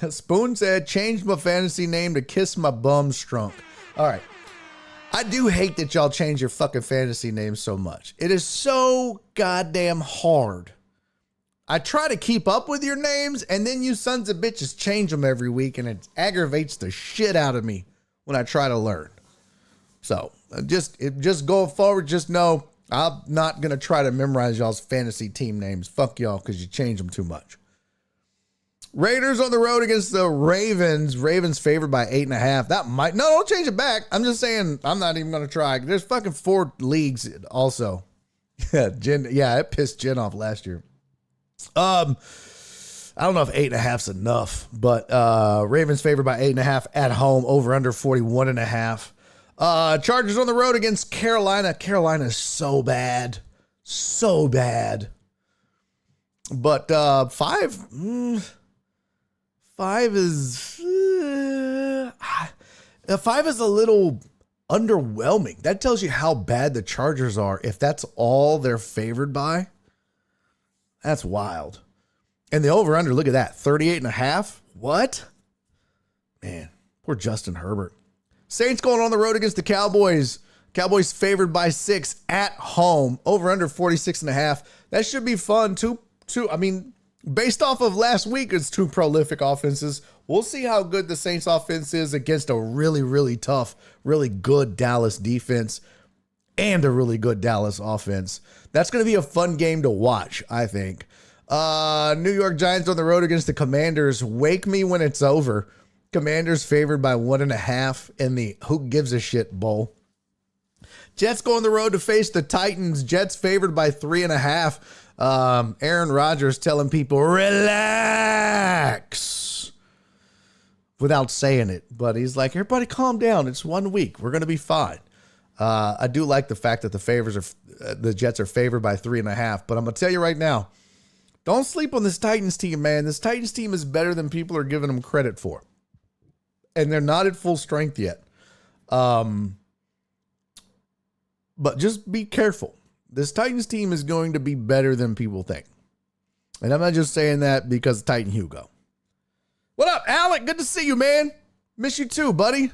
Spoon said, changed my fantasy name to Kiss My Bum Strunk. All right. I do hate that y'all change your fucking fantasy name so much. It is so goddamn hard. I try to keep up with your names, and then you sons of bitches change them every week, and it aggravates the shit out of me when I try to learn. So just going forward, just know I'm not going to try to memorize y'all's fantasy team names. Fuck y'all because you change them too much. Raiders on the road against the Ravens. Ravens favored by 8.5. Don't change it back. I'm just saying I'm not even going to try. There's fucking 4 leagues also. It pissed Jen off last year. I don't know if 8.5's enough, but Ravens favored by 8.5 at home, over under 41.5. Chargers on the road against Carolina. Carolina is so bad. But 5 is 5 is a little underwhelming. That tells you how bad the Chargers are if that's all they're favored by. That's wild. And the over-under, look at that, 38.5. What? Man, poor Justin Herbert. Saints going on the road against the Cowboys. Cowboys favored by 6 at home. Over-under 46.5. That should be fun. Based off of last week, it's 2 prolific offenses. We'll see how good the Saints offense is against a really, really tough, really good Dallas defense and a really good Dallas offense. That's going to be a fun game to watch, I think. New York Giants on the road against the Commanders. Wake me when it's over. Commanders favored by 1.5 in the Who Gives a Shit Bowl. Jets go on the road to face the Titans. Jets favored by 3.5. Aaron Rodgers telling people, relax, without saying it. But he's like, everybody calm down. It's 1 week. We're going to be fine. I do like the fact that the Jets are favored by 3.5. But I'm going to tell you right now, don't sleep on this Titans team, man. This Titans team is better than people are giving them credit for. And they're not at full strength yet. But just be careful. This Titans team is going to be better than people think. And I'm not just saying that because of Titan Hugo. What up, Alec? Good to see you, man. Miss you too, buddy.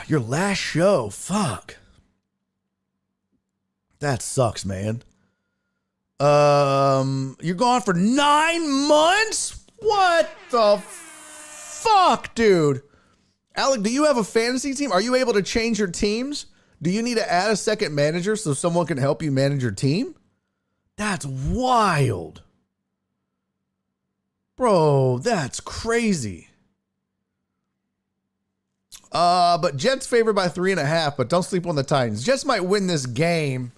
Your last show. Fuck. That sucks, man. You're gone for 9 months? What the fuck, dude? Alec, do you have a fantasy team? Are you able to change your teams? Do you need to add a second manager so someone can help you manage your team? That's wild. Bro, that's crazy. But Jets favored by 3.5, but don't sleep on the Titans. Jets might win this game,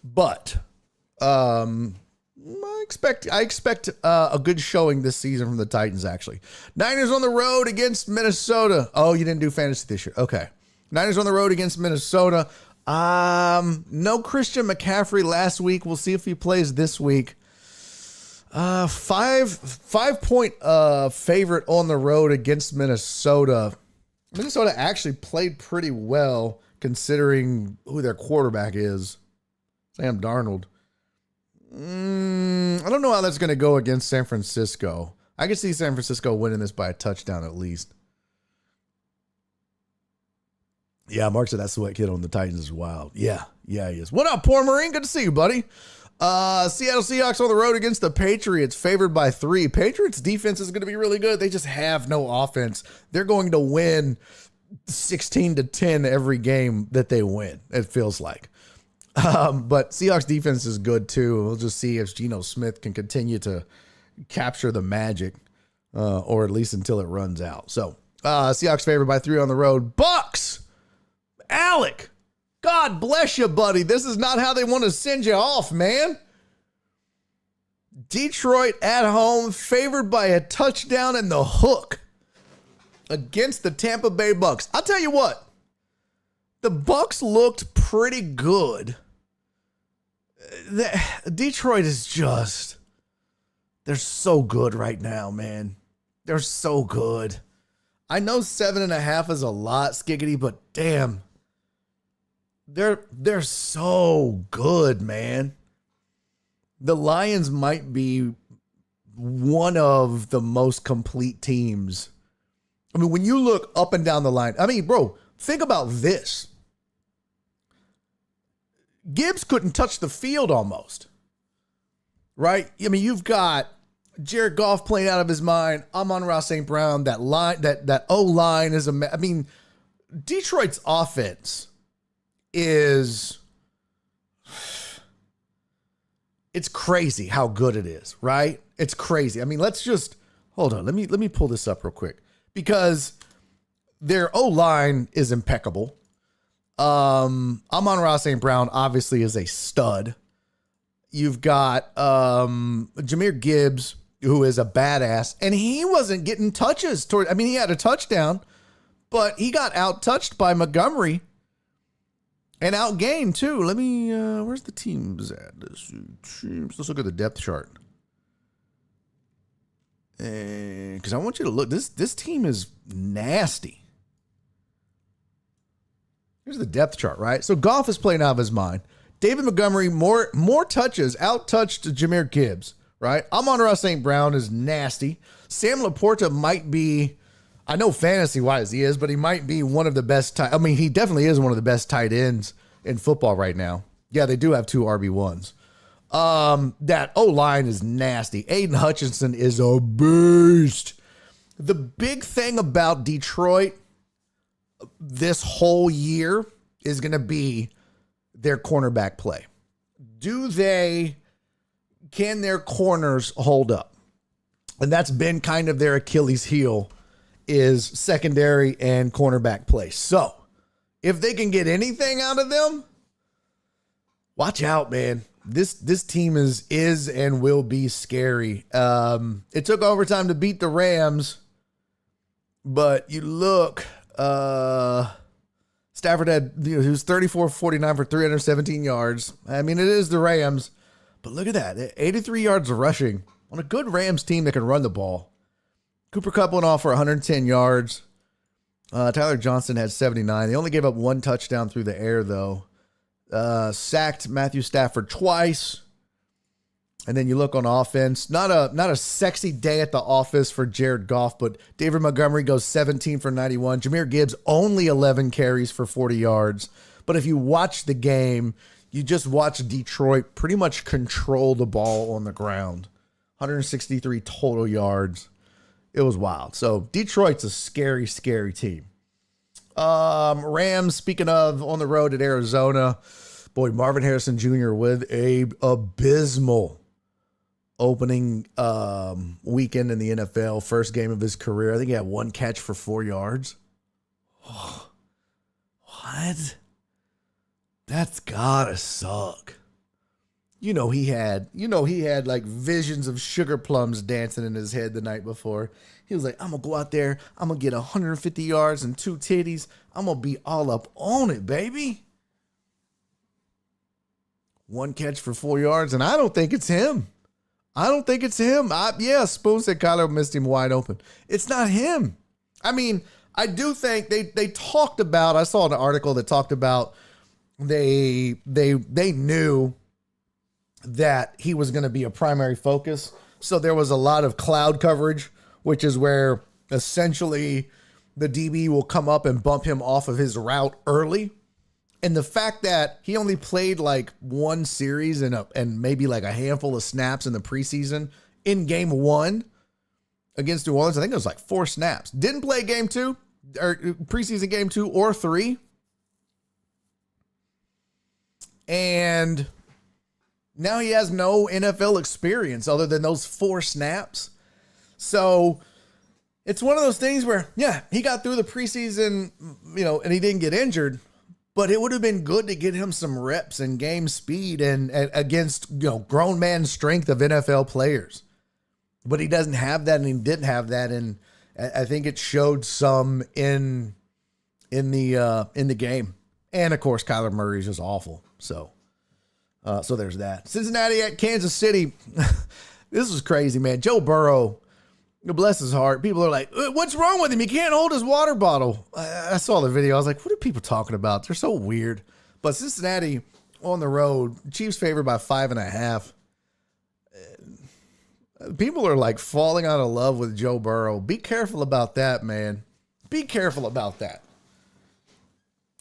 but I expect a good showing this season from the Titans, actually. Niners on the road against Minnesota. Oh, you didn't do fantasy this year. Okay. Niners on the road against Minnesota. No Christian McCaffrey last week. We'll see if he plays this week. 5-point favorite on the road against Minnesota. Minnesota actually played pretty well considering who their quarterback is. Sam Darnold. I don't know how that's going to go against San Francisco. I can see San Francisco winning this by a touchdown at least. Yeah, Mark said that sweat kid on the Titans is wild. Yeah, he is. What up, Poor Marine? Good to see you, buddy. Seattle Seahawks on the road against the Patriots, favored by 3. Patriots defense is going to be really good. They just have no offense. They're going to win 16-10 every game that they win, it feels like. But Seahawks defense is good too. We'll just see if Geno Smith can continue to capture the magic, or at least until it runs out. So Seahawks favored by 3 on the road. Bucks, Alec, God bless you, buddy. This is not how they want to send you off, man. Detroit at home, favored by a touchdown and the hook against the Tampa Bay Bucks. I'll tell you what, the Bucks looked pretty good. Detroit is just, they're so good right now, man. They're so good. I know 7.5 is a lot, Skiggity, but damn, they're so good, man. The Lions might be one of the most complete teams. I mean, when you look up and down the line, I mean, bro, think about this. Gibbs couldn't touch the field almost, right? I mean, you've got Jared Goff playing out of his mind. Amon-Ra St. Brown, that line, that O-line is I mean, Detroit's offense is, it's crazy how good it is, right? It's crazy. I mean, let's just hold on. Let me pull this up real quick because their O-line is impeccable. Amon-Ra St. Brown obviously is a stud. You've got Jahmyr Gibbs, who is a badass, and he wasn't getting touches toward. I mean, he had a touchdown, but he got out-touched by Montgomery and outgained too. Let me, where's the teams at? Let's look at the depth chart. Because I want you to look. This team is nasty. Here's the depth chart, right? So Goff is playing out of his mind. David Montgomery, more touches, out-touched Jahmyr Gibbs, right? Amon-Ra St. Brown is nasty. Sam Laporta might be, I know fantasy-wise he is, but he might be one of the best I mean, he definitely is one of the best tight ends in football right now. Yeah, they do have 2 RB1s. That O-line is nasty. Aiden Hutchinson is a beast. The big thing about Detroit this whole year is going to be their cornerback play. Can their corners hold up? And that's been kind of their Achilles heel, is secondary and cornerback play. So if they can get anything out of them, watch out, man. This team is and will be scary. It took overtime to beat the Rams, but you look, Stafford had, he was 34-49 for 317 yards. I mean, it is the Rams, but look at that. 83 yards rushing on a good Rams team that can run the ball. Cooper Kupp went off for 110 yards. Tyler Johnson had 79. They only gave up 1 touchdown through the air, though. Sacked Matthew Stafford twice. And then you look on offense, not a sexy day at the office for Jared Goff, but David Montgomery goes 17 for 91. Jahmyr Gibbs only 11 carries for 40 yards. But if you watch the game, you just watch Detroit pretty much control the ball on the ground. 163 total yards. It was wild. So Detroit's a scary, scary team. Rams, speaking of, on the road at Arizona, boy, Marvin Harrison Jr. with a abysmal opening weekend in the NFL, first game of his career. I think he had 1 catch for 4 yards. Oh, what? That's gotta suck. He had like visions of sugar plums dancing in his head the night before. He was like, I'm going to go out there. I'm going to get 150 yards and 2 titties. I'm going to be all up on it, baby. 1 catch for 4 yards, and I don't think it's him. Spoon said Kyler missed him wide open. It's not him. I mean, I do think they talked about, I saw an article that talked about they knew that he was going to be a primary focus. So there was a lot of cloud coverage, which is where essentially the DB will come up and bump him off of his route early. And the fact that he only played like 1 series and maybe like a handful of snaps in the preseason in game 1 against New Orleans, I think it was like 4 snaps. Didn't play game 2 or preseason game 2 or 3. And Now he has no NFL experience other than those 4 snaps. So it's one of those things where, yeah, he got through the preseason, and he didn't get injured, but it would have been good to get him some reps and game speed and against, grown man strength of NFL players. But he doesn't have that, and he didn't have that. And I think it showed some in the game. And of course, Kyler Murray is just awful. So there's that. Cincinnati at Kansas City. This was crazy, man. Joe Burrow, bless his heart. People are like, what's wrong with him? He can't hold his water bottle. I saw the video. I was like, what are people talking about? They're so weird. But Cincinnati on the road, Chiefs favored by 5.5. People are like falling out of love with Joe Burrow. Be careful about that, man. Be careful about that.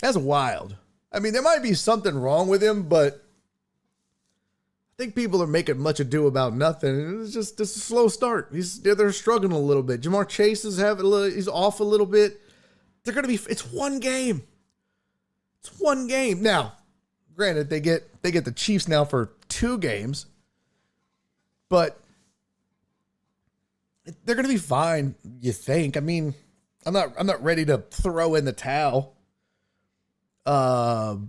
That's wild. I mean, there might be something wrong with him, but I think people are making much ado about nothing. It's just a slow start. They're struggling a little bit. Jamar Chase he's off a little bit. It's one game. It's one game. Now, granted, they get the Chiefs now for 2 games, but they're going to be fine, you think. I mean, I'm not ready to throw in the towel. But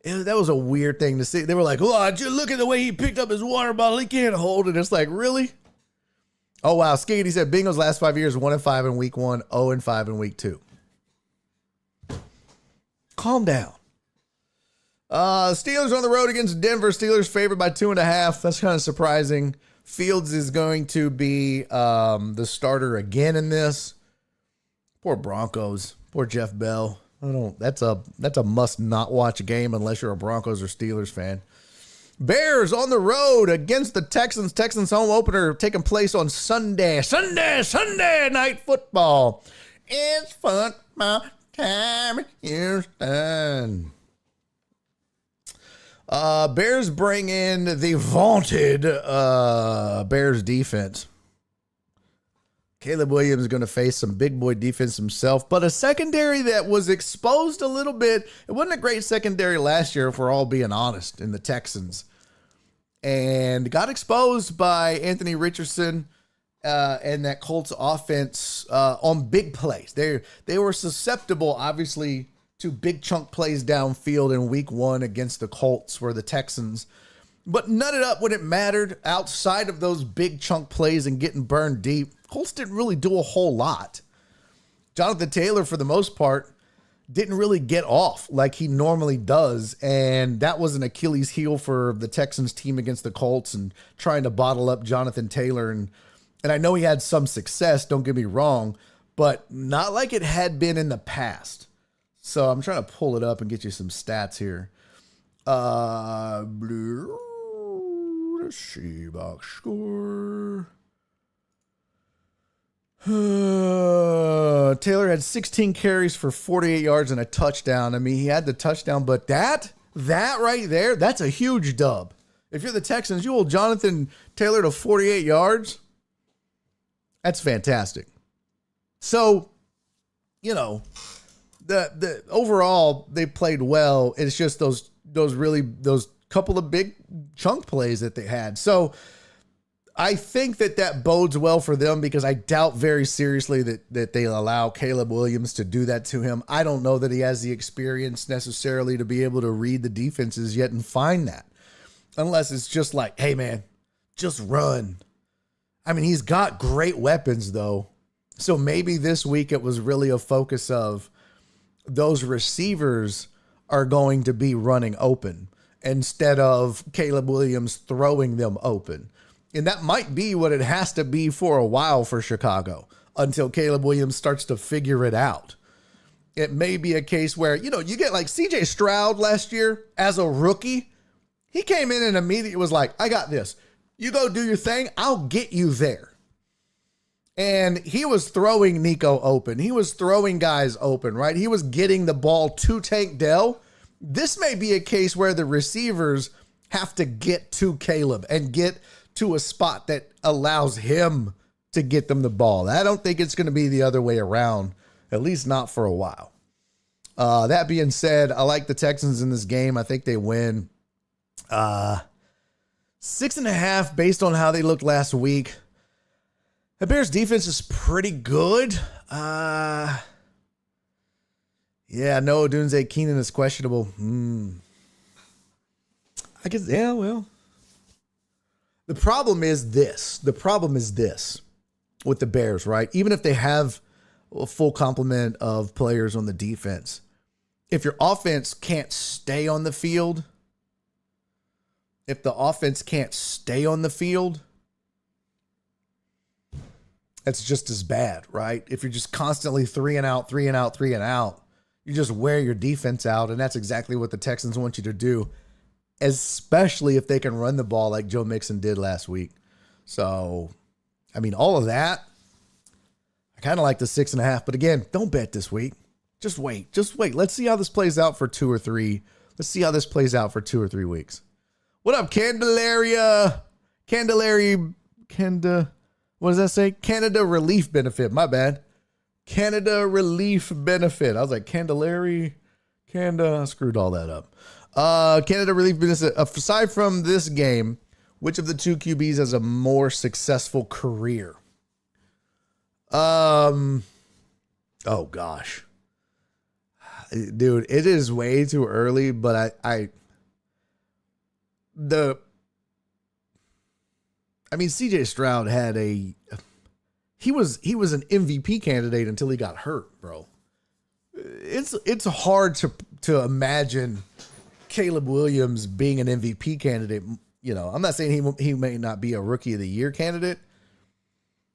that was a weird thing to see. They were like, oh, just look at the way he picked up his water bottle. He can't hold it. It's like, really? Oh, wow. Skate, he said, Bengals last 5 years, 1-5 in week 1, 0-5 in week 2. Calm down. Steelers on the road against Denver. Steelers favored by 2.5. That's kind of surprising. Fields is going to be the starter again in this. Poor Broncos. Poor Jeff Bell. That's a must not watch game unless you're a Broncos or Steelers fan. Bears on the road against the Texans. Texans home opener taking place on Sunday night football. It's football time in Houston. Bears bring in the vaunted Bears defense. Caleb Williams is going to face some big boy defense himself, but a secondary that was exposed a little bit. It wasn't a great secondary last year, if we're all being honest, in the Texans. And got exposed by Anthony Richardson and that Colts offense on big plays. They were susceptible, obviously, to big chunk plays downfield in week 1 against the Colts, where the Texans but nutted up when it mattered outside of those big chunk plays and getting burned deep. Colts didn't really do a whole lot. Jonathan Taylor, for the most part, didn't really get off like he normally does, and that was an Achilles heel for the Texans team against the Colts and trying to bottle up Jonathan Taylor. And I know he had some success, don't get me wrong, but not like it had been in the past. So I'm trying to pull it up and get you some stats here. Let's see, box score. Taylor had 16 carries for 48 yards and a touchdown. I mean, he had the touchdown, but that right there, that's a huge dub. If you're the Texans, you hold Jonathan Taylor to 48 yards. That's fantastic. So, the overall they played well. It's just those couple of big chunk plays that they had. So I think that bodes well for them, because I doubt very seriously that they allow Caleb Williams to do that to him. I don't know that he has the experience necessarily to be able to read the defenses yet and find that, unless it's just like, hey man, just run. I mean, he's got great weapons though. So maybe this week it was really a focus of those receivers are going to be running open instead of Caleb Williams throwing them open. And that might be what it has to be for a while for Chicago, until Caleb Williams starts to figure it out. It may be a case where, you get like CJ Stroud last year as a rookie. He came in and immediately was like, I got this. You go do your thing. I'll get you there. And he was throwing Nico open. He was throwing guys open, right? He was getting the ball to Tank Dell. This may be a case where the receivers have to get to Caleb and get to a spot that allows him to get them the ball. I don't think it's going to be the other way around, at least not for a while. That being said, I like the Texans in this game. I think they win. 6.5 based on how they looked last week. The Bears defense is pretty good. Yeah, no, Dunze Keenan is questionable. I guess, yeah, well. The problem is this. With the Bears, right? Even if they have a full complement of players on the defense, if your offense can't stay on the field, that's just as bad, right? If you're just constantly 3 and out, you just wear your defense out, and that's exactly what the Texans want you to do, especially if they can run the ball like Joe Mixon did last week. So, I mean, all of that, I kind of like the 6.5, but again, don't bet this week. Just wait. Let's see how this plays out for 2 or 3. Let's see how this plays out for 2 or 3 weeks. What up, Candelaria? What does that say? Canada Relief Benefit. My bad. Canada Relief Benefit. I was like, Candelaria. I screwed all that up. Canada Relief Benefit. Aside from this game, which of the two QBs has a more successful career? Oh gosh. Dude, it is way too early, but CJ Stroud had he was an MVP candidate until he got hurt, bro. It's hard to imagine Caleb Williams being an MVP candidate. You know, I'm not saying he may not be a Rookie of the Year candidate.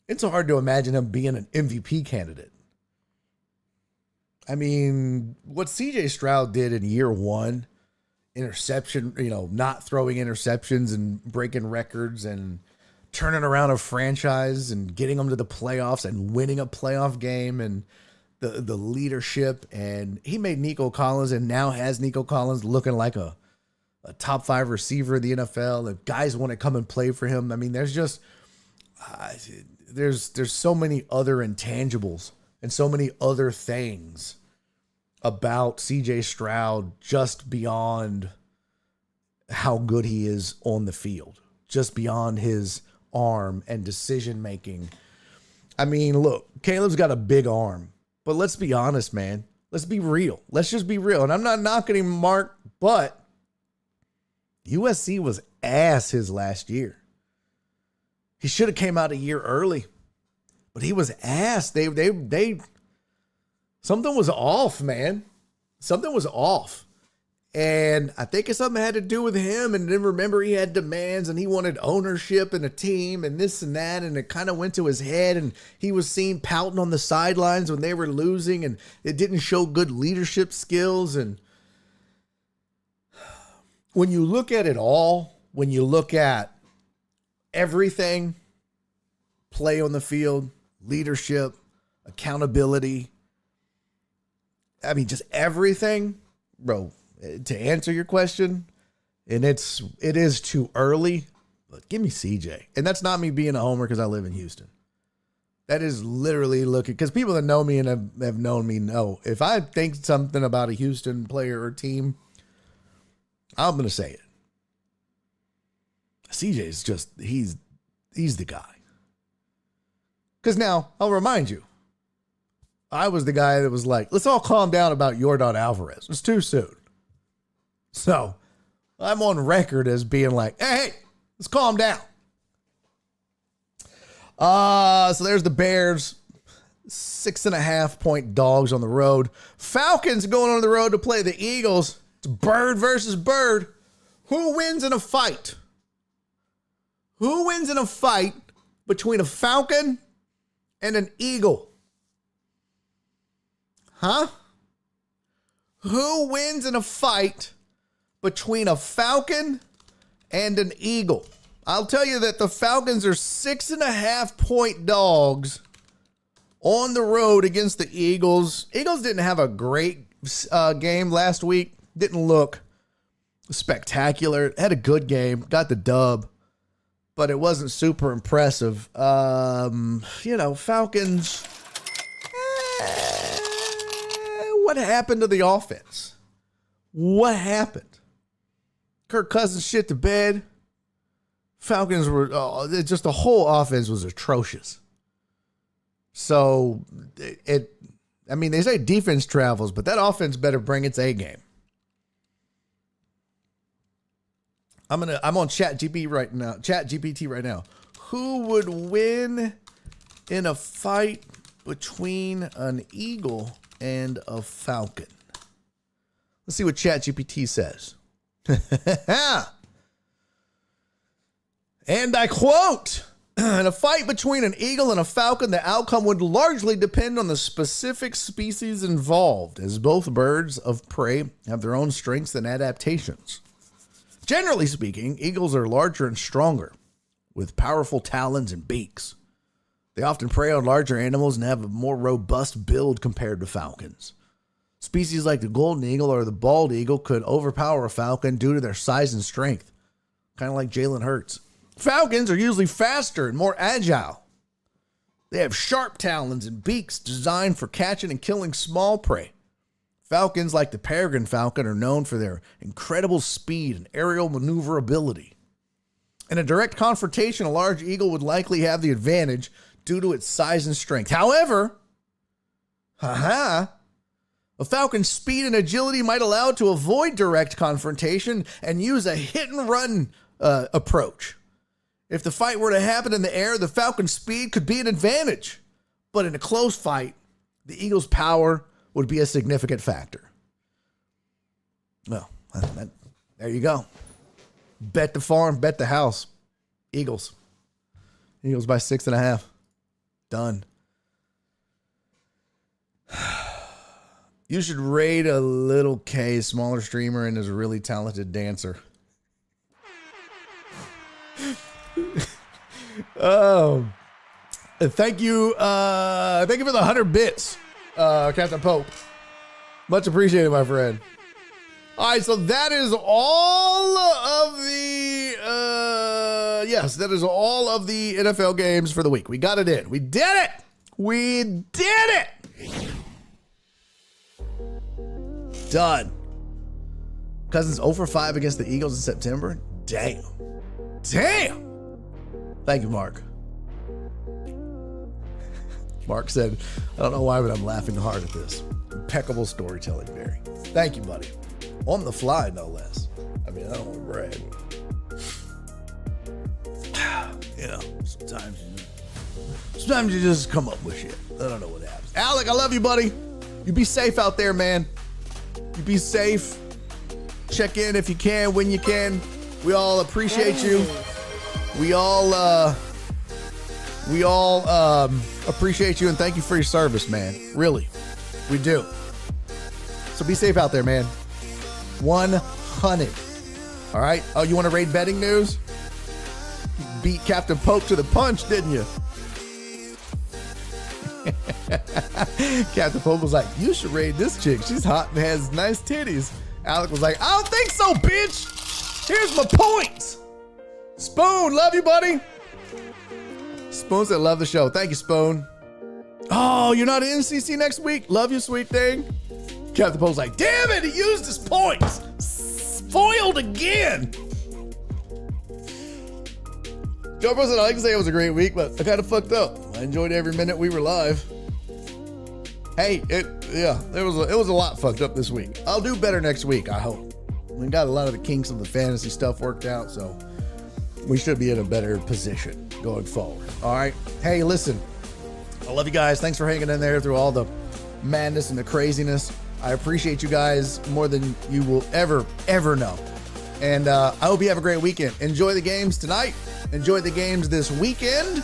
It's hard to imagine him being an MVP candidate. I mean, what CJ Stroud did in year one, interception, not throwing interceptions and breaking records and turning around a franchise and getting them to the playoffs and winning a playoff game, and the leadership, and he made Nico Collins and now has Nico Collins looking like a top 5 receiver in the NFL. If guys want to come and play for him, I mean, there's just there's so many other intangibles and so many other things about CJ Stroud just beyond how good he is on the field, just beyond his arm and decision making. I mean, look, Caleb's got a big arm, but let's be honest, man. Let's be real. Let's just be real. And I'm not knocking him, Mark, but USC was ass his last year. He should have came out a year early, but he was ass. They something was off, man. Something was off. And I think something had to do with him. And then remember, he had demands and he wanted ownership in a team and this and that. And it kind of went to his head, and he was seen pouting on the sidelines when they were losing, and it didn't show good leadership skills. And when you look at it all, when you look at everything, play on the field, leadership, accountability, I mean, just everything, bro. To answer your question, and it is too early, but give me CJ. And that's not me being a homer because I live in Houston. That is literally looking, because people that know me and have known me know, if I think something about a Houston player or team, I'm going to say it. CJ is just, he's the guy. Because now, I'll remind you, I was the guy that was like, let's all calm down about Yordan Alvarez. It's too soon. So I'm on record as being like, hey, let's calm down. So there's the Bears, 6.5 point dogs on the road. Falcons going on the road to play the Eagles. It's bird versus bird. Who wins in a fight? Who wins in a fight between a Falcon and an Eagle? Huh? Who wins in a fight between a Falcon and an Eagle? I'll tell you that the Falcons are 6.5 point dogs on the road against the Eagles. Eagles didn't have a great game last week. Didn't look spectacular. Had a good game. Got the dub. But it wasn't super impressive. Falcons. What happened to the offense? What happened? Kirk Cousins shit to bed. Falcons were just the whole offense was atrocious. So I mean, they say defense travels, but that offense better bring its A game. I'm on ChatGPT right now. Who would win in a fight between an eagle and a falcon? Let's see what ChatGPT says. And I quote, in a fight between an eagle and a falcon, the outcome would largely depend on the specific species involved, as both birds of prey have their own strengths and adaptations. Generally speaking, eagles are larger and stronger, with powerful talons and beaks. They often prey on larger animals and have a more robust build compared to falcons. Species like the golden eagle or the bald eagle could overpower a falcon due to their size and strength, kind of like Jalen Hurts. Falcons are usually faster and more agile. They have sharp talons and beaks designed for catching and killing small prey. Falcons, like the peregrine falcon, are known for their incredible speed and aerial maneuverability. In a direct confrontation, a large eagle would likely have the advantage due to its size and strength. However, a falcon's speed and agility might allow it to avoid direct confrontation and use a hit-and-run approach. If the fight were to happen in the air, the falcon's speed could be an advantage. But in a close fight, the eagle's power would be a significant factor. Well, there you go. Bet the farm, bet the house. Eagles. Eagles by 6.5. Done. You should raid a little K, smaller streamer, and is a really talented dancer. Thank you for the 100 bits, Captain Pope. Much appreciated, my friend. All right, so that is all of the that is all of the NFL games for the week. We got it in. We did it. We did it. Done. Cousins 0-5 against the Eagles in September. Damn. Thank you, Mark. Mark said, I don't know why, but I'm laughing hard at this. Impeccable storytelling, Barry. Thank you, buddy. On the fly, no less. I mean, I don't want to brag. Sometimes you just come up with shit. I don't know what happens. Alec, I love you, buddy. You be safe out there, man. You be safe. Check in if you can, when you can. We all appreciate you. We all appreciate you and thank you for your service, man. Really, we do. So be safe out there, man. 100. All right. Oh, you want to raid betting news? You beat Captain Pope to the punch, didn't you? Captain Pope was like, you should raid this chick. She's hot and has nice titties. Alec was like, I don't think so, bitch. Here's my points. Spoon, love you, buddy. Spoon said, love the show. Thank you, Spoon. Oh, you're not in CC next week? Love you, sweet thing. Captain Pope's like, damn it, he used his points. Foiled again. Joe Bro said, I like to say it was a great week, but I kind of fucked up. I enjoyed every minute we were live. Hey, it was a lot fucked up this week. I'll do better next week, I hope. We got a lot of the kinks of the fantasy stuff worked out, so we should be in a better position going forward. All right. Hey, listen, I love you guys. Thanks for hanging in there through all the madness and the craziness. I appreciate you guys more than you will ever know. And I hope you have a great weekend. Enjoy the games tonight. Enjoy the games this weekend.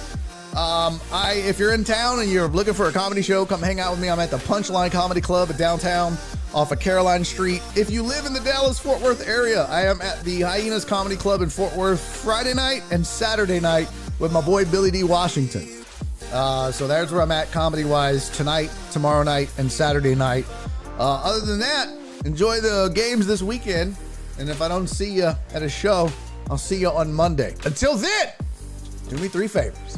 If you're in town and you're looking for a comedy show, come hang out with me. I'm at the Punchline Comedy Club at downtown off of Caroline Street. If you live in the Dallas-Fort Worth area, I am at the Hyenas Comedy Club in Fort Worth Friday night and Saturday night with my boy Billy D. Washington. So there's where I'm at comedy-wise tonight, tomorrow night, and Saturday night. Other than that, enjoy the games this weekend. And if I don't see you at a show, I'll see you on Monday. Until then, do me 3 favors.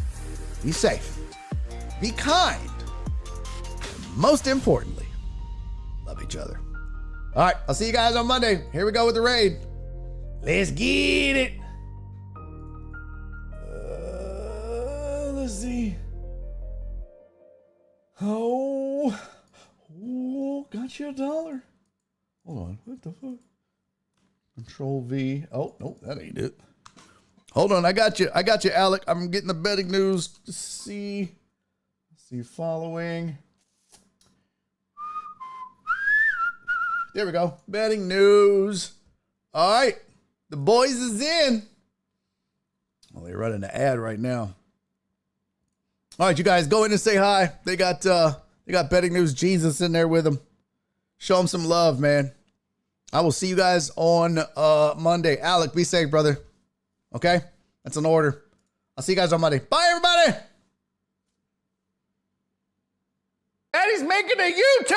Be safe, be kind, and most importantly, love each other. All right, I'll see you guys on Monday. Here we go with the raid. Let's get it. Let's see. Oh, got you $1. Hold on. What the fuck? Control V. Oh, nope, that ain't it. Hold on, I got you, Alec. I'm getting the betting news to see. See following. There we go. Betting news. All right. The boys is in. Well, they're running the ad right now. All right, you guys go in and say hi. They got betting news Jesus in there with them. Show them some love, man. I will see you guys on Monday. Alec, be safe, brother. Okay? That's an order. I'll see you guys on Monday. Bye, everybody. Daddy's making a YouTube